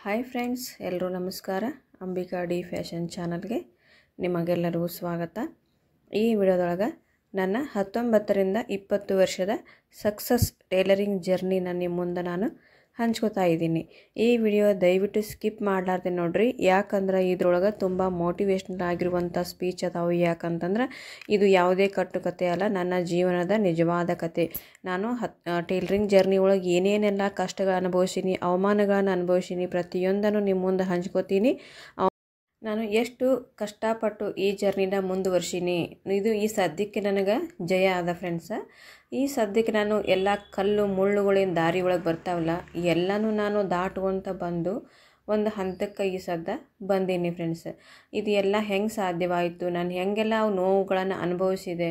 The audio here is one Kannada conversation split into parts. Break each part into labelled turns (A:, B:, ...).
A: ಹಾಯ್ ಫ್ರೆಂಡ್ಸ್, ಎಲ್ಲರೂ ನಮಸ್ಕಾರ. ಅಂಬಿಕಾ ಡಿ ಫ್ಯಾಷನ್ ಚಾನಲ್ಗೆ ನಿಮಗೆಲ್ಲರಿಗೂ ಸ್ವಾಗತ. ಈ ವಿಡಿಯೋದೊಳಗೆ ನನ್ನ 19ರಿಂದ 20 ವರ್ಷದ ಸಕ್ಸಸ್ ಟೈಲರಿಂಗ್ ಜರ್ನಿನ ನಿಮ್ಮ ಮುಂದೆ ನಾನು ಹಂಚ್ಕೋತಾ ಇದ್ದೀನಿ. ಈ ವಿಡಿಯೋ ದಯವಿಟ್ಟು ಸ್ಕಿಪ್ ಮಾಡಲಾರ್ದೆ ನೋಡ್ರಿ, ಯಾಕಂದ್ರೆ ಇದ್ರೊಳಗೆ ತುಂಬ ಮೋಟಿವೇಶ್ನಲ್ ಆಗಿರುವಂಥ ಸ್ಪೀಚ್ ಅದಾವೆ. ಯಾಕಂತಂದ್ರೆ ಇದು ಯಾವುದೇ ಕಟ್ಟುಕತೆ ಅಲ್ಲ, ನನ್ನ ಜೀವನದ ನಿಜವಾದ ಕತೆ. ನಾನು ಟೈಲರಿಂಗ್ ಜರ್ನಿ ಒಳಗೆ ಏನೇನೆಲ್ಲ ಕಷ್ಟಗಳು ಅನುಭವಿಸೀನಿ, ಅವಮಾನಗಳನ್ನು ಅನುಭವಿಸೀನಿ, ಪ್ರತಿಯೊಂದನ್ನು ನಿಮ್ಮ ಮುಂದೆ ಹಂಚ್ಕೋತೀನಿ. ನಾನು ಎಷ್ಟು ಕಷ್ಟಪಟ್ಟು ಈ ಜರ್ನಿನ ಮುಂದುವರ್ಸೀನಿ. ಇದು ಈ ಸದ್ಯಕ್ಕೆ ನನಗೆ ಜಯ ಆದ ಫ್ರೆಂಡ್ಸ. ಈ ಸದ್ಯಕ್ಕೆ ನಾನು ಎಲ್ಲ ಕಲ್ಲು ಮುಳ್ಳುಗಳಿನ ದಾರಿ ಒಳಗೆ ಬರ್ತಾವಲ್ಲ, ಎಲ್ಲನೂ ನಾನು ದಾಟುವಂತ ಬಂದು ಒಂದು ಹಂತಕ್ಕೆ ಈ ಸದ್ದ ಬಂದೀನಿ ಫ್ರೆಂಡ್ಸ್. ಇದು ಎಲ್ಲ ಹೆಂಗೆ ಸಾಧ್ಯವಾಯಿತು, ನಾನು ಹೆಂಗೆಲ್ಲ ನೋವುಗಳನ್ನು ಅನುಭವಿಸಿದೆ,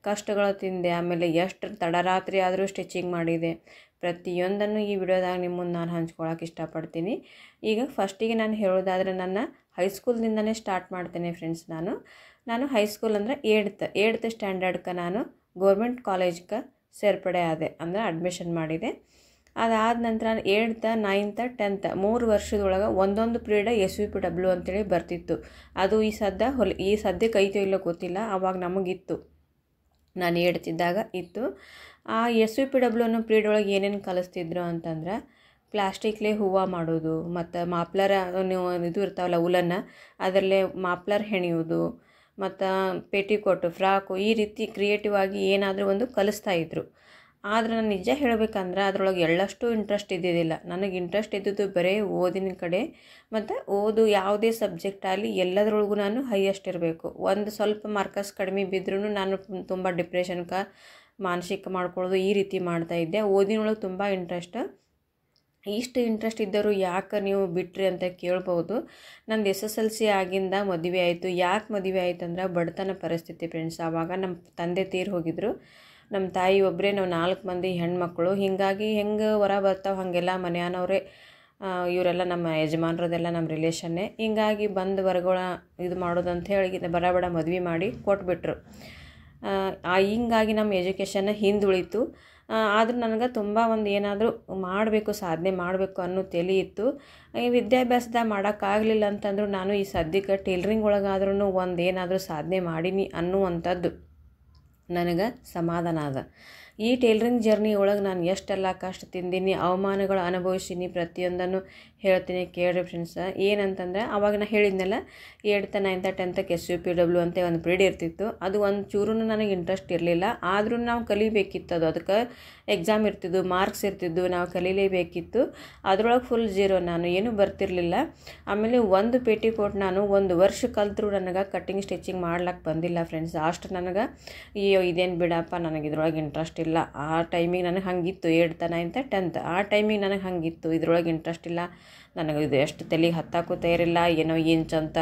A: ಕಷ್ಟಗಳು ತಿಂದೆ, ಆಮೇಲೆ ಎಷ್ಟು ತಡರಾತ್ರಿ ಆದರೂ ಸ್ಟಿಚಿಂಗ್ ಮಾಡಿದೆ, ಪ್ರತಿಯೊಂದನ್ನು ಈ ವಿಡಿಯೋದಾಗ ನಿಮ್ಮ ಮುಂದೆ ನಾನು ಹಂಚ್ಕೊಳಕ್ಕೆ ಇಷ್ಟಪಡ್ತೀನಿ. ಈಗ ಫಸ್ಟಿಗೆ ನಾನು ಹೇಳೋದಾದರೆ ನನ್ನ ಹೈಸ್ಕೂಲ್ದಿಂದನೇ ಸ್ಟಾರ್ಟ್ ಮಾಡ್ತೇನೆ ಫ್ರೆಂಡ್ಸ್. ನಾನು ಹೈಸ್ಕೂಲ್ ಅಂದರೆ ಏಡ್ತ್ ಸ್ಟ್ಯಾಂಡರ್ಡ್ಗೆ ನಾನು ಗೌರ್ಮೆಂಟ್ ಕಾಲೇಜ್ಗೆ ಸೇರ್ಪಡೆ ಆದೆ, ಅಂದರೆ ಅಡ್ಮಿಷನ್ ಮಾಡಿದೆ. ಅದಾದ ನಂತರ ನಾನು 8th, 9th, 10th 3 ವರ್ಷದೊಳಗೆ ಒಂದೊಂದು ಪೀರಿಯಡ್ SVPW ಅಂತೇಳಿ ಬರ್ತಿತ್ತು. ಅದು ಈ ಸದ್ಯಕ್ಕೆ ಐತೋ ಇಲ್ಲೋ ಗೊತ್ತಿಲ್ಲ, ಆವಾಗ ನಮಗಿತ್ತು. ನಾನು 8th ಇದ್ದಾಗ ಇತ್ತು. ಆ SVPW ಅನ್ನೋ ಪೀರಿಯಡ್ ಒಳಗೆ ಏನೇನು ಕಲಿಸ್ತಿದ್ರು ಅಂತಂದ್ರೆ, ಪ್ಲಾಸ್ಟಿಕ್ಲೇ ಹೂವು ಮಾಡೋದು, ಮತ್ತು ಮಾಪ್ಲರ್ ಇದು ಇರ್ತಾವಲ್ಲ ಉಲನ್ನ, ಅದರಲ್ಲೇ ಮಾಪ್ಲರ್ ಹೆಣೆಯೋದು, ಮತ್ತು ಪೇಟಿಕೋಟು, ಫ್ರಾಕು, ಈ ರೀತಿ ಕ್ರಿಯೇಟಿವ್ ಆಗಿ ಏನಾದರೂ ಒಂದು ಕಲಿಸ್ತಾಯಿದ್ರು. ಆದರೆ ನಾನು ನಿಜ ಹೇಳಬೇಕಂದ್ರೆ ಅದರೊಳಗೆ ಎಳ್ಳಷ್ಟು ಇಂಟ್ರೆಸ್ಟ್ ಇದ್ದಿದ್ದಿಲ್ಲ. ನನಗೆ ಇಂಟ್ರೆಸ್ಟ್ ಇದ್ದಿದ್ದು ಬರೀ ಓದಿನ ಕಡೆ, ಮತ್ತು ಯಾವುದೇ ಸಬ್ಜೆಕ್ಟ್ ಆಗಲಿ ಎಲ್ಲದರೊಳಗೂ ನಾನು ಹೈಯೆಸ್ಟ್ ಇರಬೇಕು. ಒಂದು ಸ್ವಲ್ಪ ಮಾರ್ಕಸ್ ಕಡಿಮೆ ಬಿದ್ದರೂ ನಾನು ತುಂಬ ಡಿಪ್ರೆಷನ್ಗೆ ಮಾನಸಿಕ ಮಾಡ್ಕೊಳ್ಳೋದು ಈ ರೀತಿ ಮಾಡ್ತಾಯಿದ್ದೆ. ಓದಿನೊಳಗೆ ತುಂಬ ಇಷ್ಟು ಇಂಟ್ರೆಸ್ಟ್ ಇದ್ದರು ಯಾಕೆ ನೀವು ಬಿಟ್ರಿ ಅಂತ ಕೇಳ್ಬೋದು. ನಂದು SSLC ಆಗಿಂದ ಮದುವೆ ಆಯಿತು. ಯಾಕೆ ಮದುವೆ ಆಯಿತು ಅಂದ್ರೆ ಬಡತನ ಪರಿಸ್ಥಿತಿ ಫ್ರೆಂಡ್ಸ್. ಆವಾಗ ನಮ್ಮ ತಂದೆ ತೀರಿ ಹೋಗಿದ್ರು. ನಮ್ಮ ತಾಯಿ ಒಬ್ಬರೇ, ನಾವು 4 ಮಂದಿ ಹೆಣ್ಮಕ್ಳು. ಹೀಗಾಗಿ ಹೆಂಗೆ ಹೊರ ಬರ್ತಾವೆ ಹಾಗೆಲ್ಲ ಮನೆಯವರೇ, ಇವರೆಲ್ಲ ನಮ್ಮ ಯಜಮಾನ್ರದೆಲ್ಲ ನಮ್ಮ ರಿಲೇಷನ್ನೇ. ಹಿಂಗಾಗಿ ಬಂದು ಹೊರಗಳ ಇದು ಮಾಡೋದಂತ ಹೇಳಿ ಬಡ ಮದುವೆ ಮಾಡಿ ಕೊಟ್ಬಿಟ್ರು. ಹಿಂಗಾಗಿ ನಮ್ಮ ಎಜುಕೇಷನ್ ಹಿಂದುಳಿತು. ಆದರೂ ನನಗೆ ತುಂಬ ಒಂದು ಏನಾದರೂ ಮಾಡಬೇಕು, ಸಾಧನೆ ಮಾಡಬೇಕು ಅನ್ನೋ ತಲೆ ಇತ್ತು. ಈ ವಿದ್ಯಾಭ್ಯಾಸದ ಮಾಡೋಕ್ಕಾಗಲಿಲ್ಲ ಅಂತಂದ್ರೂ ನಾನು ಈ ಸದ್ಯಕ್ಕೆ ಟೈಲರಿಂಗ್ ಒಳಗಾದ್ರೂ ಒಂದು ಏನಾದರೂ ಸಾಧನೆ ಮಾಡೀನಿ ಅನ್ನುವಂಥದ್ದು ನನಗೆ ಸಮಾಧಾನ ಅದ. ಈ ಟೈಲರಿಂಗ್ ಜರ್ನಿ ಒಳಗೆ ನಾನು ಎಷ್ಟೆಲ್ಲ ಕಷ್ಟ ತಿಂದೀನಿ, ಅವಮಾನಗಳು ಅನುಭವಿಸೀನಿ, ಪ್ರತಿಯೊಂದನ್ನು ಹೇಳ್ತೀನಿ ಕೇಳ್ರಿ ಫ್ರೆಂಡ್ಸ. ಏನಂತಂದರೆ ಆವಾಗ ನಾನು ಹೇಳಿದ್ನಲ್ಲ, 8th, 9th, 10th SVPW ಅಂತ ಒಂದು ಪೀರಿಯಡ್ ಇರ್ತಿತ್ತು. ಅದು ಒಂದು ಚೂರೂ ನನಗೆ ಇಂಟ್ರೆಸ್ಟ್ ಇರಲಿಲ್ಲ. ಆದರೂ ನಾವು ಕಲಿಬೇಕಿತ್ತು. ಅದಕ್ಕೆ ಎಕ್ಸಾಮ್ ಇರ್ತಿದ್ದು, ಮಾರ್ಕ್ಸ್ ಇರ್ತಿದ್ದು, ನಾವು ಕಲೀಲೇಬೇಕಿತ್ತು. ಅದರೊಳಗೆ ಫುಲ್ ಜೀರೋ, ನಾನು ಏನೂ ಬರ್ತಿರಲಿಲ್ಲ. ಆಮೇಲೆ ಒಂದು ಪೇಟಿಕೋಟ್ ನಾನು 1 ವರ್ಷ ಕಲ್ತರೂ ನನಗೆ ಕಟ್ಟಿಂಗ್ ಸ್ಟಿಚಿಂಗ್ ಮಾಡ್ಲಿಕ್ಕೆ ಬಂದಿಲ್ಲ ಫ್ರೆಂಡ್ಸ್. ಅಷ್ಟು ನನಗೆ ಇದೇನು ಬಿಡಪ್ಪ, ನನಗೆ ಇದ್ರೊಳಗೆ ಇಂಟ್ರೆಸ್ಟ್ ಇಲ್ಲ. ಆ ಟೈಮಿಗೆ ನನಗೆ ಹಂಗಿತ್ತು. 8th, 9th, 10th ಆ ಟೈಮಿಗೆ ನನಗೆ ಹಂಗಿತ್ತು. ಇದ್ರೊಳಗೆ ಇಂಟ್ರೆಸ್ಟ್ ಇಲ್ಲ, ನನಗೆ ಇದು ಎಷ್ಟು ತಲೆಗೆ ಹತ್ತಕ್ಕೂ ತಯಾರಿಲ್ಲ, ಏನೋ ಇಂಚಂತ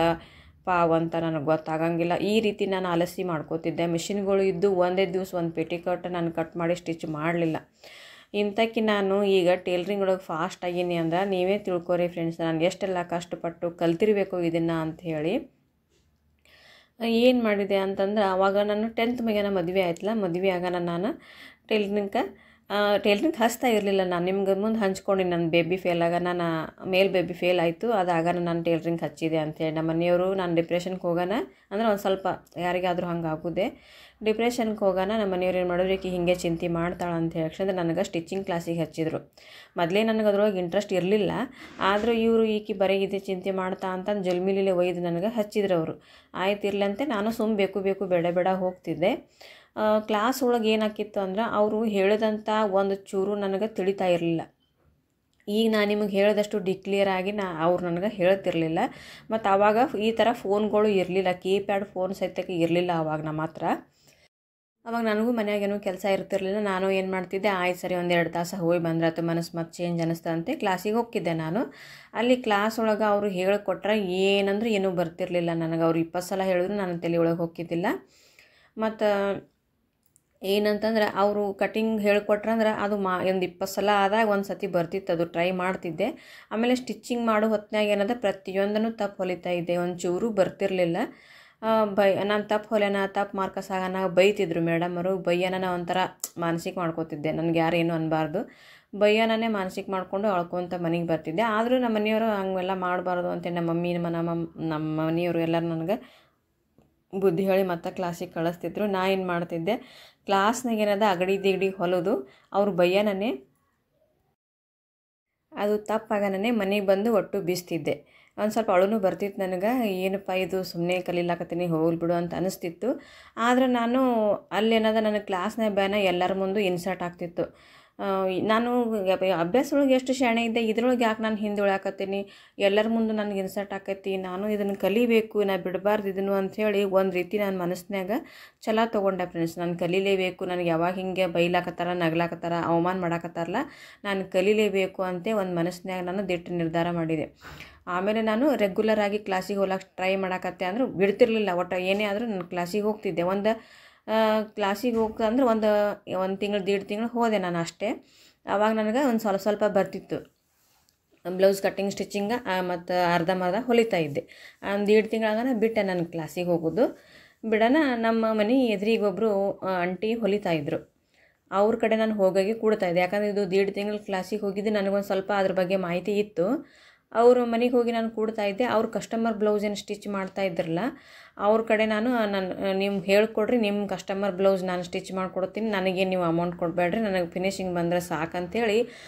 A: ಪಾವಂತ ನನಗೆ ಗೊತ್ತಾಗಂಗಿಲ್ಲ. ಈ ರೀತಿ ನಾನು ಆಲಸಿ ಮಾಡ್ಕೋತಿದ್ದೆ. ಮಿಷಿನ್ಗಳು ಇದ್ದು ಒಂದೇ ದಿವಸ ಒಂದು ಪೇಟಿಕೋಟ್ ನಾನು ಕಟ್ ಮಾಡಿ ಸ್ಟಿಚ್ ಮಾಡಲಿಲ್ಲ. ಇಂಥಕ್ಕೆ ನಾನು ಈಗ ಟೈಲರಿಂಗ್ ಒಳಗೆ ಫಾಸ್ಟ್ ಆಗೀನಿ ಅಂದ್ರೆ ನೀವೇ ತಿಳ್ಕೊರಿ ಫ್ರೆಂಡ್ಸ್, ನಾನು ಎಷ್ಟೆಲ್ಲ ಕಷ್ಟಪಟ್ಟು ಕಲ್ತಿರಬೇಕು ಇದನ್ನು ಅಂಥೇಳಿ. ಏನು ಮಾಡಿದೆ ಅಂತಂದ್ರೆ, ಆವಾಗ ನಾನು 10th ಮಗನ ಮದುವೆ ಆಯ್ತಲ್ಲ, ಮದುವೆ ಆಗೋಣ ನಾನು ಟೈಲರಿಂಗ್ ಹಚ್ತಾ ಇರಲಿಲ್ಲ. ನಾನು ನಿಮ್ಗೆ ಮುಂದೆ ಹಂಚ್ಕೊಂಡು ನನ್ನ ಬೇಬಿ ಫೇಲ್ ಆಗ, ನಾನು ಮೇಲ್ ಬೇಬಿ ಫೇಲ್ ಆಯಿತು. ಅದಾಗ ನಾನು ಟೈಲರಿಂಗ್ ಹಚ್ಚಿದೆ ಅಂಥೇಳಿ ನಮ್ಮ ಮನೆಯವರು, ನಾನು ಡಿಪ್ರೆಷನ್ಗೆ ಹೋಗೋಣ ಅಂದರೆ ಒಂದು ಸ್ವಲ್ಪ ಯಾರಿಗಾದರೂ ಹಂಗೆ ಆಗೋದೆ, ಡಿಪ್ರೆಷನ್ಗೆ ಹೋಗೋಣ, ನಮ್ಮ ಮನೆಯವ್ರು ಏನು ಮಾಡಿದ್ರು, ಈಕೆ ಹೀಗೆ ಚಿಂತೆ ಮಾಡ್ತಾಳೆ ಅಂತ ಹೇಳಿ ನನಗೆ ಸ್ಟಿಚಿಂಗ್ ಕ್ಲಾಸಿಗೆ ಹಚ್ಚಿದ್ರು. ಮೊದಲೇ ನನಗೆ ಅದ್ರೊಳಗೆ ಇಂಟ್ರೆಸ್ಟ್ ಇರಲಿಲ್ಲ. ಆದರೂ ಇವರು ಈಕೆ ಬರೀ ಚಿಂತೆ ಮಾಡ್ತಾ ಅಂತ ಜಲ್ಮಿಲಿಲೆ ಒಯ್ದು ನನಗೆ ಹಚ್ಚಿದ್ರು ಅವರು. ಆಯ್ತು ಇರ್ಲಂತೆ ನಾನು ಬೇಕು ಬೇಡ ಹೋಗ್ತಿದ್ದೆ. ಕ್ಲಾಸ್ ಒಳಗೆ ಏನಾಕಿತ್ತು ಅಂದ್ರೆ, ಅವರು ಹೇಳಿದಂಥ ಒಂದು ಚೂರು ನನಗೆ ತಿಳಿತಾ ಇರಲಿಲ್ಲ. ಈಗ ನಾನು ನಿಮಗೆ ಹೇಳಿದಷ್ಟು ಡಿಕ್ಲಿಯರ್ ಆಗಿ ಅವ್ರು ನನಗೆ ಹೇಳ್ತಿರ್ಲಿಲ್ಲ. ಮತ್ತು ಆವಾಗ ಈ ಥರ ಫೋನ್ಗಳು ಇರಲಿಲ್ಲ, ಕೀಪ್ಯಾಡ್ ಫೋನ್ ಸಹಿತಕ್ಕೆ ಇರಲಿಲ್ಲ ಆವಾಗ ನಮ್ಮ ಹತ್ರ. ಅವಾಗ ನನಗೂ ಮನೆಯಾಗೇನೋ ಕೆಲಸ ಇರ್ತಿರ್ಲಿಲ್ಲ. ನಾನು ಏನು ಮಾಡ್ತಿದ್ದೆ, ಆಯ್ತು ಸರಿ 1-2 ತಾಸು ಹೋಗಿ ಬಂದ್ರಾತು, ಮನಸ್ಸು ಮತ್ತು ಚೇಂಜ್ ಅನ್ನಿಸ್ತಂತೆ ಕ್ಲಾಸಿಗೆ ಹೋಗ್ತಿದ್ದೆ ನಾನು. ಅಲ್ಲಿ ಕ್ಲಾಸ್ ಒಳಗೆ ಅವರು ಹೇಳಿಕೊಟ್ರೆ ಏನಂದ್ರೆ ಏನೂ ಬರ್ತಿರ್ಲಿಲ್ಲ ನನಗೆ. ಅವ್ರು 20 ಸಲ ಹೇಳಿದ್ರು ನನ್ನ ತಲೆ ಒಳಗೆ ಹೋಗ್ತಿದ್ದಿಲ್ಲ. ಮತ್ತು ಏನಂತಂದ್ರೆ, ಅವರು ಕಟಿಂಗ್ ಹೇಳ್ಕೊಟ್ರಂದ್ರೆ ಅದು ಒಂದು 20 ಸಲ ಆದಾಗ ಒಂದು ಸತಿ ಬರ್ತಿತ್ತು, ಅದು ಟ್ರೈ ಮಾಡ್ತಿದ್ದೆ. ಆಮೇಲೆ ಸ್ಟಿಚ್ಚಿಂಗ್ ಮಾಡೋ ಹೊತ್ತಿನಾಗ ಏನದ ಪ್ರತಿಯೊಂದನ್ನು ತಪ್ಪು ಹೊಲಿತಾ ಇದ್ದೆ, ಒಂದು ಚೂರು ಬರ್ತಿರಲಿಲ್ಲ. ನಾನು ತಪ್ಪು ಹೊಲೆನ, ತಪ್ಪು ಮಾರ್ಕಸ್ ಆಗೋಣ ಬೈತಿದ್ರು ಮೇಡಮರು. ಬೈಯೋಣ ಒಂಥರ ಮಾನಸಿಕ ಮಾಡ್ಕೋತಿದ್ದೆ, ನನಗೆ ಯಾರೇನು ಅನ್ನಬಾರ್ದು. ಬೈಯೋನೇ ಮಾನಸಿಕ ಮಾಡಿಕೊಂಡು ಅಳ್ಕೊತ ಮನೆಗೆ ಬರ್ತಿದ್ದೆ. ಆದರೂ ನಮ್ಮ ಮನೆಯವರು ಹಂಗೆಲ್ಲ ಮಾಡಬಾರ್ದು ಅಂತೇಳಿ ನಮ್ಮ ಮಮ್ಮಿ ನಮ್ಮ ಮನೆಯವರು ಎಲ್ಲರೂ ನನಗೆ ಬುದ್ಧಿ ಹೇಳಿ ಮತ್ತೆ ಕ್ಲಾಸಿಗೆ ಕಳಿಸ್ತಿದ್ರು. ನಾ ಏನು ಮಾಡ್ತಿದ್ದೆ, ಕ್ಲಾಸ್ನಾಗ ಏನದ ಅಗಡಿ ದಿಗಡಿ ಹೊಲೋದು, ಅವ್ರು ಬೈಯೋನೇ ಅದು ತಪ್ಪಾಗನೇ ಮನೆಗೆ ಬಂದು ಒಟ್ಟು ಬೀಸ್ತಿದ್ದೆ. ಒಂದು ಸ್ವಲ್ಪ ಅಳುನೂ ಬರ್ತಿತ್ತು ನನಗೆ, ಏನಪ್ಪ ಇದು ಸುಮ್ಮನೆ ಕಲೀಲಾಕತ್ತೀನಿ ಹೋಗ್ಲಿ ಬಿಡು ಅಂತ ಅನಿಸ್ತಿತ್ತು. ಆದರೆ ನಾನು ಅಲ್ಲೇನದ ನನಗೆ ಕ್ಲಾಸ್ನಾಗ ಬ್ಯಾನ ಎಲ್ಲರ ಮುಂದೆ ಇನ್ಸರ್ಟ್ ಆಗ್ತಿತ್ತು. ನಾನು ಅಭ್ಯಾಸ ಒಳಗೆ ಎಷ್ಟು ಶಾಣೆ ಇದ್ದೆ, ಇದ್ರೊಳಗೆ ಯಾಕೆ ನಾನು ಹಿಂದೆ ಉಳ್ಯಾಕತ್ತೀನಿ, ಎಲ್ಲರ ಮುಂದೆ ನನಗೆ ಇನ್ಸರ್ಟ್ ಆಕೈತಿ, ನಾನು ಇದನ್ನು ಕಲಿಬೇಕು, ನಾ ಬಿಡಬಾರ್ದು ಇದನ್ನು ಅಂಥೇಳಿ ಒಂದು ರೀತಿ ನನ್ನ ಮನಸ್ಸಿನಾಗ ಛಲ ತೊಗೊಂಡೆ ಫ್ರೆಂಡ್ಸ್. ನಾನು ಕಲೀಲೇಬೇಕು, ನನಗೆ ಯಾವಾಗ ಹಿಂಗೆ ಬೈಲಾಕತ್ತಾರ, ನಗ್ಲಾಕತ್ತಾರ, ಅವಮಾನ ಮಾಡಾಕತ್ತಾರಲ್ಲ, ನಾನು ಕಲೀಲೇಬೇಕು ಅಂತ ಒಂದು ಮನಸ್ಸಿನಾಗ ನಾನು ದಿಟ್ಟು ನಿರ್ಧಾರ ಮಾಡಿದೆ. ಆಮೇಲೆ ನಾನು ರೆಗ್ಯುಲರ್ ಆಗಿ ಕ್ಲಾಸಿಗೆ ಹೋಗ್ಲಿಕ್ಕೆ ಟ್ರೈ ಮಾಡಾಕತ್ತೆ ಅಂದ್ರೆ ಬಿಡ್ತಿರ್ಲಿಲ್ಲ. ಒಟ್ಟು ಏನೇ ಆದರೂ ನಾನು ಕ್ಲಾಸಿಗೆ ಹೋಗ್ತಿದ್ದೆ. ಕ್ಲಾಸಿಗೆ ಅಂದ್ರೆ ಒಂದು ತಿಂಗಳು 1.5 ತಿಂಗಳು ಹೋದೆ ನಾನು ಅಷ್ಟೇ. ಆವಾಗ ನನಗೆ ಒಂದು ಸ್ವಲ್ಪ ಬರ್ತಿತ್ತು. ಬ್ಲೌಸ್ ಕಟ್ಟಿಂಗ್ ಸ್ಟಿಚಿಂಗ ಮತ್ತು ಅರ್ಧಂಬರ್ಧ ಹೊಲಿತಾ ಇದ್ದೆ. 1.5 ತಿಂಗಳಾಗ ಬಿಟ್ಟೆ ನಾನು ಕ್ಲಾಸಿಗೆ ಹೋಗೋದು. ಬಿಡೋಣ, ನಮ್ಮ ಮನೆ ಎದುರಿಗೊಬ್ಬರು ಆಂಟಿ ಹೊಲಿತಾಯಿದ್ರು. ಅವ್ರ ಕಡೆ ನಾನು ಹೋಗೋಕ್ಕೆ ಕೂಡ್ತಾಯಿದ್ದೆ. ಯಾಕಂದರೆ ಇದು 1.5 ತಿಂಗಳು ಕ್ಲಾಸಿಗೆ ಹೋಗಿದ್ದು, ನನಗೊಂದು ಸ್ವಲ್ಪ ಅದ್ರ ಬಗ್ಗೆ ಮಾಹಿತಿ ಇತ್ತು. ಅವ್ರ ಮನೆಗೆ ಹೋಗಿ ನಾನು ಕೂಡ್ತಾಯಿದ್ದೆ. ಅವ್ರು ಕಸ್ಟಮರ್ ಬ್ಲೌಸ್ ಏನು ಸ್ಟಿಚ್ ಮಾಡ್ತಾಯಿದ್ರಲ್ಲ, ಅವ್ರ ಕಡೆ ನೀವು ಹೇಳ್ಕೊಡ್ರಿ, ನಿಮ್ಮ ಕಸ್ಟಮರ್ ಬ್ಲೌಸ್ ನಾನು ಸ್ಟಿಚ್ ಮಾಡಿಕೊಡ್ತೀನಿ, ನನಗೆ ನೀವು ಅಮೌಂಟ್ ಕೊಡಬೇಡ್ರಿ, ನನಗೆ ಫಿನಿಶಿಂಗ್ ಬಂದರೆ ಸಾಕಂತೇಳಿ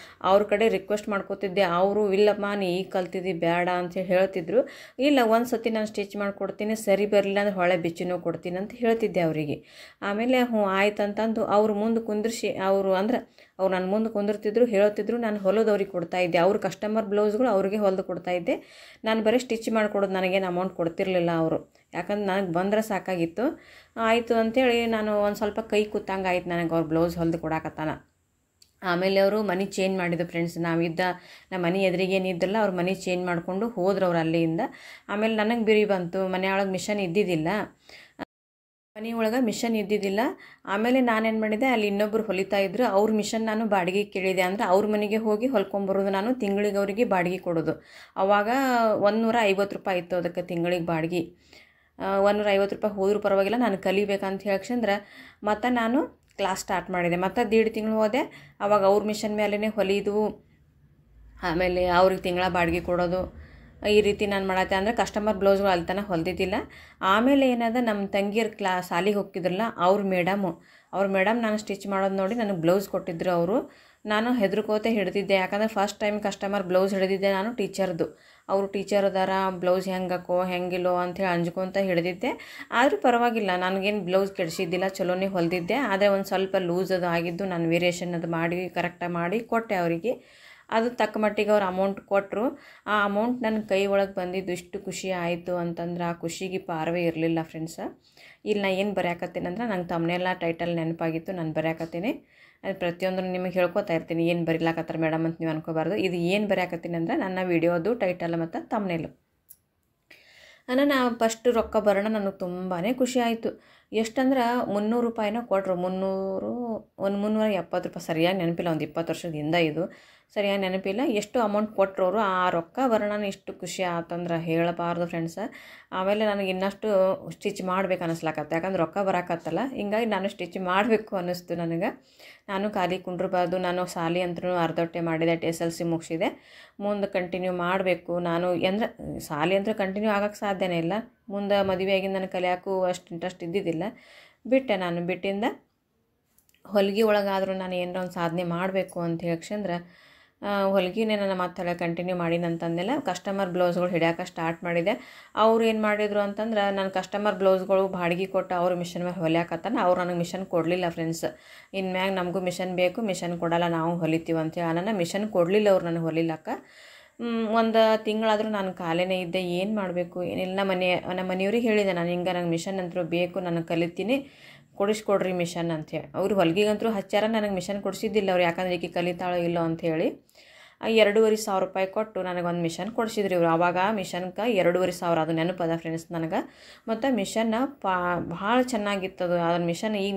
A: ಅವ್ರ ಕಡೆ ರಿಕ್ವೆಸ್ಟ್ ಮಾಡ್ಕೋತಿದ್ದೆ. ಅವರು ಇಲ್ಲಮ್ಮ ನೀ ಈಗ ಕಲ್ತಿದ್ದಿ ಬೇಡ ಅಂಥೇಳಿ ಹೇಳ್ತಿದ್ರು. ಇಲ್ಲ, ಒಂದು ಸತಿ ನಾನು ಸ್ಟಿಚ್ ಮಾಡಿಕೊಡ್ತೀನಿ, ಸರಿ ಬರಲಿಲ್ಲ ಅಂದ್ರೆ ಹೊಳೆ ಬಿಚ್ಚಿನೂ ಕೊಡ್ತೀನಿ ಅಂತ ಹೇಳ್ತಿದ್ದೆ ಅವರಿಗೆ. ಆಮೇಲೆ ಹ್ಞೂ ಆಯ್ತು ಅಂತಂದು ಅವ್ರು ಮುಂದೆ ಕುಂದ್ರಿಸಿ ಅವ್ರು ನನ್ನ ಮುಂದೆ ಕುಂದಿರ್ತಿದ್ರು, ಹೇಳ್ತಿದ್ರು. ನಾನು ಹೊಲದವ್ರಿಗೆ ಕೊಡ್ತಾಯಿದ್ದೆ. ಅವ್ರ ಕಸ್ಟಮರ್ ಬ್ಲೌಸ್ಗಳು ಅವ್ರಿಗೆ ಹೊಲಿದು ಕೊಡ್ತಾಯಿದ್ದೆ. ನಾನು ಬರೀ ಸ್ಟಿಚ್ ಮಾಡಿಕೊಡೋದು, ನನಗೇನು ಅಮೌಂಟ್ ಕೊಡ್ತಿರ್ಲಿಲ್ಲ ಅವರು. ಯಾಕಂದ್ರೆ ನನಗೆ ಬಂದರೆ ಸಾಕಾಗಿತ್ತು. ಆಯಿತು ಅಂಥೇಳಿ ನಾನು ಒಂದು ಸ್ವಲ್ಪ ಕೈ ಕೂತಂಗೆ ಆಯ್ತು ನನಗೆ, ಅವ್ರು ಬ್ಲೌಸ್ ಹೊಲಿದು ಕೊಡಾಕತ್ತಾನ. ಆಮೇಲೆ ಅವರು ಮನೆ ಚೇಂಜ್ ಮಾಡಿದ್ದು ಫ್ರೆಂಡ್ಸ್. ನಮ್ಮ ಮನೆ ಎದುರಿಗೇನಿದ್ದಲ್ಲ, ಅವ್ರ ಮನೆ ಚೇಂಜ್ ಮಾಡಿಕೊಂಡು ಹೋದ್ರು ಅವ್ರು ಅಲ್ಲಿಂದ. ಆಮೇಲೆ ನನಗೆ ಬಿರಿ ಬಂತು, ಮನೆಯೊಳಗೆ ಮಿಷನ್ ಇದ್ದಿದ್ದಿಲ್ಲ, ಮನೆಯೊಳಗೆ ಮಿಷನ್ ಇದ್ದಿದ್ದಿಲ್ಲ. ಆಮೇಲೆ ನಾನೇನು ಮಾಡಿದೆ, ಅಲ್ಲಿ ಇನ್ನೊಬ್ಬರು ಹೊಲಿತಾ ಇದ್ರು, ಅವ್ರ ಮಿಷನ್ ನಾನು ಬಾಡಿಗೆ ಕೇಳಿದೆ. ಅಂದರೆ ಅವ್ರ ಮನೆಗೆ ಹೋಗಿ ಹೊಲ್ಕೊಂಬರೋದು, ನಾನು ತಿಂಗಳಿಗೆ ಅವರಿಗೆ ಬಾಡಿಗೆ ಕೊಡೋದು. ಆವಾಗ 150 ರೂಪಾಯಿ ಇತ್ತು ಅದಕ್ಕೆ ತಿಂಗಳಿಗೆ ಬಾಡಿಗೆ. 150 ರೂಪಾಯಿ ಹೋದ್ರೂ ಪರವಾಗಿಲ್ಲ, ನಾನು ಕಲಿಬೇಕಂತ ಹೇಳಕ್ಷಂದ್ರೆ ಮತ್ತು ನಾನು ಕ್ಲಾಸ್ ಸ್ಟಾರ್ಟ್ ಮಾಡಿದೆ. ಮತ್ತು 1.5 ತಿಂಗಳು ಹೋದೆ. ಆವಾಗ ಅವ್ರ ಮಿಷನ್ ಮೇಲೇ ಹೊಲಿದು, ಆಮೇಲೆ ಅವ್ರಿಗೆ ತಿಂಗಳ ಬಾಡಿಗೆ ಕೊಡೋದು, ಈ ರೀತಿ ನಾನು ಮಾಡತ್ತೆ. ಅಂದರೆ ಕಸ್ಟಮರ್ ಬ್ಲೌಸ್ಗಳು ಅಲ್ಲಿ ತನಕ ಹೊಲ್ದಿದ್ದಿಲ್ಲ. ಆಮೇಲೆ ಏನದ, ನಮ್ಮ ತಂಗಿಯರು ಶಾಲಿಗೆ ಹೋಗ್ತಿದ್ರಲ್ಲ, ಅವ್ರ ಮೇಡಮ್ ನಾನು ಸ್ಟಿಚ್ ಮಾಡೋದು ನೋಡಿ ನನಗೆ ಬ್ಲೌಸ್ ಕೊಟ್ಟಿದ್ರು ಅವರು. ನಾನು ಹೆದರ್ಕೋತೆ ಹಿಡ್ದಿದ್ದೆ, ಯಾಕಂದರೆ ಫಸ್ಟ್ ಟೈಮ್ ಕಸ್ಟಮರ್ ಬ್ಲೌಸ್ ಹಿಡಿದಿದ್ದೆ ನಾನು ಟೀಚರ್ದು. ಅವರು ಟೀಚರ್ ಅದಾರ, ಬ್ಲೌಸ್ ಹೆಂಗಕ್ಕೋ ಹೆಂಗಿಲ್ಲೋ ಅಂಥೇಳಿ ಅಂಜ್ಕೊತ ಹಿಡಿದಿದ್ದೆ. ಆದರೂ ಪರವಾಗಿಲ್ಲ, ನನಗೇನು ಬ್ಲೌಸ್ ಕೆಡಿಸಿದ್ದಿಲ್ಲ, ಚಲೋನೇ ಹೊಲಿದಿದ್ದೆ. ಆದರೆ ಒಂದು ಸ್ವಲ್ಪ ಲೂಸ್ ಅದು ಆಗಿದ್ದು, ನಾನು ವೇರಿಯೇಷನ್ ಅದು ಮಾಡಿ ಕರೆಕ್ಟಾಗಿ ಮಾಡಿ ಕೊಟ್ಟೆ ಅವರಿಗೆ. ಅದು ತಕ್ಕ ಮಟ್ಟಿಗೆ ಅವ್ರು ಅಮೌಂಟ್ ಕೊಟ್ಟರು. ಆ ಅಮೌಂಟ್ ನನ್ನ ಕೈ ಒಳಗೆ ಬಂದಿದ್ದು ಇಷ್ಟು ಖುಷಿ ಆಯಿತು ಅಂತಂದ್ರೆ ಆ ಖುಷಿಗೆ ಪಾರವೇ ಇರಲಿಲ್ಲ ಫ್ರೆಂಡ್ಸ. ಇಲ್ಲಿ ನಾನು ಏನು ಬರೆಯಾಕತ್ತೀನಿ ನಂಗೆ ತಮ್ಮನೆಲ್ಲ ಟೈಟಲ್ ನೆನಪಾಗಿತ್ತು, ನಾನು ಬರೆಯಾಕತ್ತೀನಿ. ಅದು ಪ್ರತಿಯೊಂದನ್ನು ನಿಮಗೆ ಹೇಳ್ಕೊತಾ ಇರ್ತೀನಿ, ಏನು ಬರೀಲಾಕತ್ತಾರೆ ಮೇಡಮ್ ಅಂತ ನೀವು ಅನ್ಕೋಬಾರ್ದು. ಇದು ಏನು ಬರೆಯಾಕತ್ತೀನಿ ಅಂದರೆ ನನ್ನ ವಿಡಿಯೋದು ಟೈಟಲ್ ಮತ್ತು ತಮ್ಮನೇಲು. ನಾನು ಫಸ್ಟ್ ರೊಕ್ಕ ಬರೋಣ ನನಗೆ ತುಂಬಾ ಖುಷಿ ಆಯಿತು. ಎಷ್ಟಂದ್ರೆ 300 ರೂಪಾಯಿನೋ ಕೊಟ್ಟರು. 370 ರೂಪಾಯಿ, ಸರಿಯಾಗಿ ನೆನಪಿಲ್ಲ, ಒಂದು 20 ವರ್ಷದಿಂದ ಇದು ಸರಿಯಾಗಿ ನೆನಪಿಲ್ಲ. ಎಷ್ಟು ಅಮೌಂಟ್ ಕೊಟ್ಟರು ಅವರು. ಆ ರೊಕ್ಕ ಬರೋಣ ಎಷ್ಟು ಖುಷಿ ಆತಂದ್ರೆ ಹೇಳಬಾರ್ದು ಫ್ರೆಂಡ್ಸ. ಆಮೇಲೆ ನನಗೆ ಇನ್ನಷ್ಟು ಸ್ಟಿಚ್ ಮಾಡ್ಬೇಕು ಅನ್ನಿಸ್ಲಾಕತ್ತೆ, ಯಾಕಂದ್ರೆ ರೊಕ್ಕ ಬರಾಕತ್ತಲ್ಲ, ಹಿಂಗಾಗಿ ನಾನು ಸ್ಟಿಚ್ ಮಾಡಬೇಕು ಅನ್ನಿಸ್ತು ನನಗೆ. ನಾನು ಖಾಲಿ ಕುಂಡ್ರಬಾರ್ದು, ನಾನು ಶಾಲೆ ಅಂತೂ ಅರ್ಧೊಟ್ಟೆ ಮಾಡಿದೆ, SLC ಮುಗಿಸಿದೆ, ಮುಂದೆ ಕಂಟಿನ್ಯೂ ಮಾಡಬೇಕು ನಾನು. ಅಂದರೆ ಶಾಲೆ ಅಂತೂ ಕಂಟಿನ್ಯೂ ಆಗೋಕ್ಕೆ ಸಾಧ್ಯನೇ ಇಲ್ಲ, ಮುಂದೆ ಮದುವೆಯಾಗಿ ನನಗೆ ಕಲಿಯೋಕ್ಕೂ ಅಷ್ಟು ಇಂಟ್ರೆಸ್ಟ್ ಇದ್ದಿದ್ದಿಲ್ಲ, ಬಿಟ್ಟೆ. ನಾನು ಬಿಟ್ಟಿಂದ ಹೊಲಿಗೆ ಒಳಗಾದರೂ ನಾನು ಏನಾರ ಒಂದು ಸಾಧನೆ ಮಾಡಬೇಕು ಅಂತ ಹೇಳಕ್ಷಂದ್ರೆ ಹೊಲಿಗೆನೇ ನಾನು ಮತ್ತೆ ಕಂಟಿನ್ಯೂ ಮಾಡಿನಂತಂದೆಲ್ಲ ಕಸ್ಟಮರ್ ಬ್ಲೌಸ್ಗಳು ಹಿಡಿಯೋಕೆ ಸ್ಟಾರ್ಟ್ ಮಾಡಿದೆ. ಅವ್ರು ಏನು ಮಾಡಿದರು ಅಂತಂದ್ರೆ, ನಾನು ಕಸ್ಟಮರ್ ಬ್ಲೌಸ್ಗಳು ಬಾಡಿಗೆ ಕೊಟ್ಟು ಅವ್ರ ಮಿಷನ್ ಮೇಲೆ ಹೊಲಿಯಾಕತ್ತಾನ. ಅವ್ರು ನನಗೆ ಮಿಷನ್ ಕೊಡಲಿಲ್ಲ ಫ್ರೆಂಡ್ಸ್. ಇನ್ಮ್ಯಾಗ ನಮಗೂ ಮಿಷನ್ ಬೇಕು, ಮಿಷನ್ ಕೊಡಲ್ಲ, ನಾವು ಹೊಲಿತೀವಿ ಅಂತೇಳಿ ನನ್ನ ಮಿಷನ್ ಕೊಡಲಿಲ್ಲ ಅವ್ರು ನನಗೆ ಹೊಲಿಲಕ್ಕ. ಒಂದು ತಿಂಗಳಾದರೂ ನಾನು ಖಾಲಿನೇ ಇದ್ದೆ, ಏನು ಮಾಡಬೇಕು ಏನಿಲ್ಲ. ನಮ್ಮ ಮನೆಯವ್ರಿಗೆ ಹೇಳಿದೆ ನಾನು, ಹಿಂಗೆ ನಂಗೆ ಮಿಷನ್ ಅಂತೂ ಬೇಕು, ನನಗೆ ಕಲಿತೀನಿ, ಕೊಡಿಸ್ಕೊಡ್ರಿ ಮಿಷನ್ ಅಂಥೇಳಿ. ಅವ್ರು ಹೊಲಿಗೆಗಂತೂ ಹಚ್ಚಾರ, ನನಗೆ ಮಿಷನ್ ಕೊಡಿಸಿದ್ದಿಲ್ಲ ಅವ್ರು, ಯಾಕಂದ್ರೆ ಈಗ ಕಲಿತಾಳೋ ಇಲ್ಲೋ ಅಂಥೇಳಿ 2,500 ರೂಪಾಯಿ ಕೊಟ್ಟು ನನಗೊಂದು ಮಿಷನ್ ಕೊಡಿಸಿದ್ರಿ ಇವರು. ಆವಾಗ ಮಿಷನ್ಗೆ 2,500 ಅದು ನೆನಪದ ಫ್ರೆಂಡ್ಸ್ ನನಗೆ. ಮತ್ತು ಮಿಷನ್ನ ಭಾಳ ಚೆನ್ನಾಗಿತ್ತದು. ಅದನ್ನ ಮಿಷನ್ ಈಗ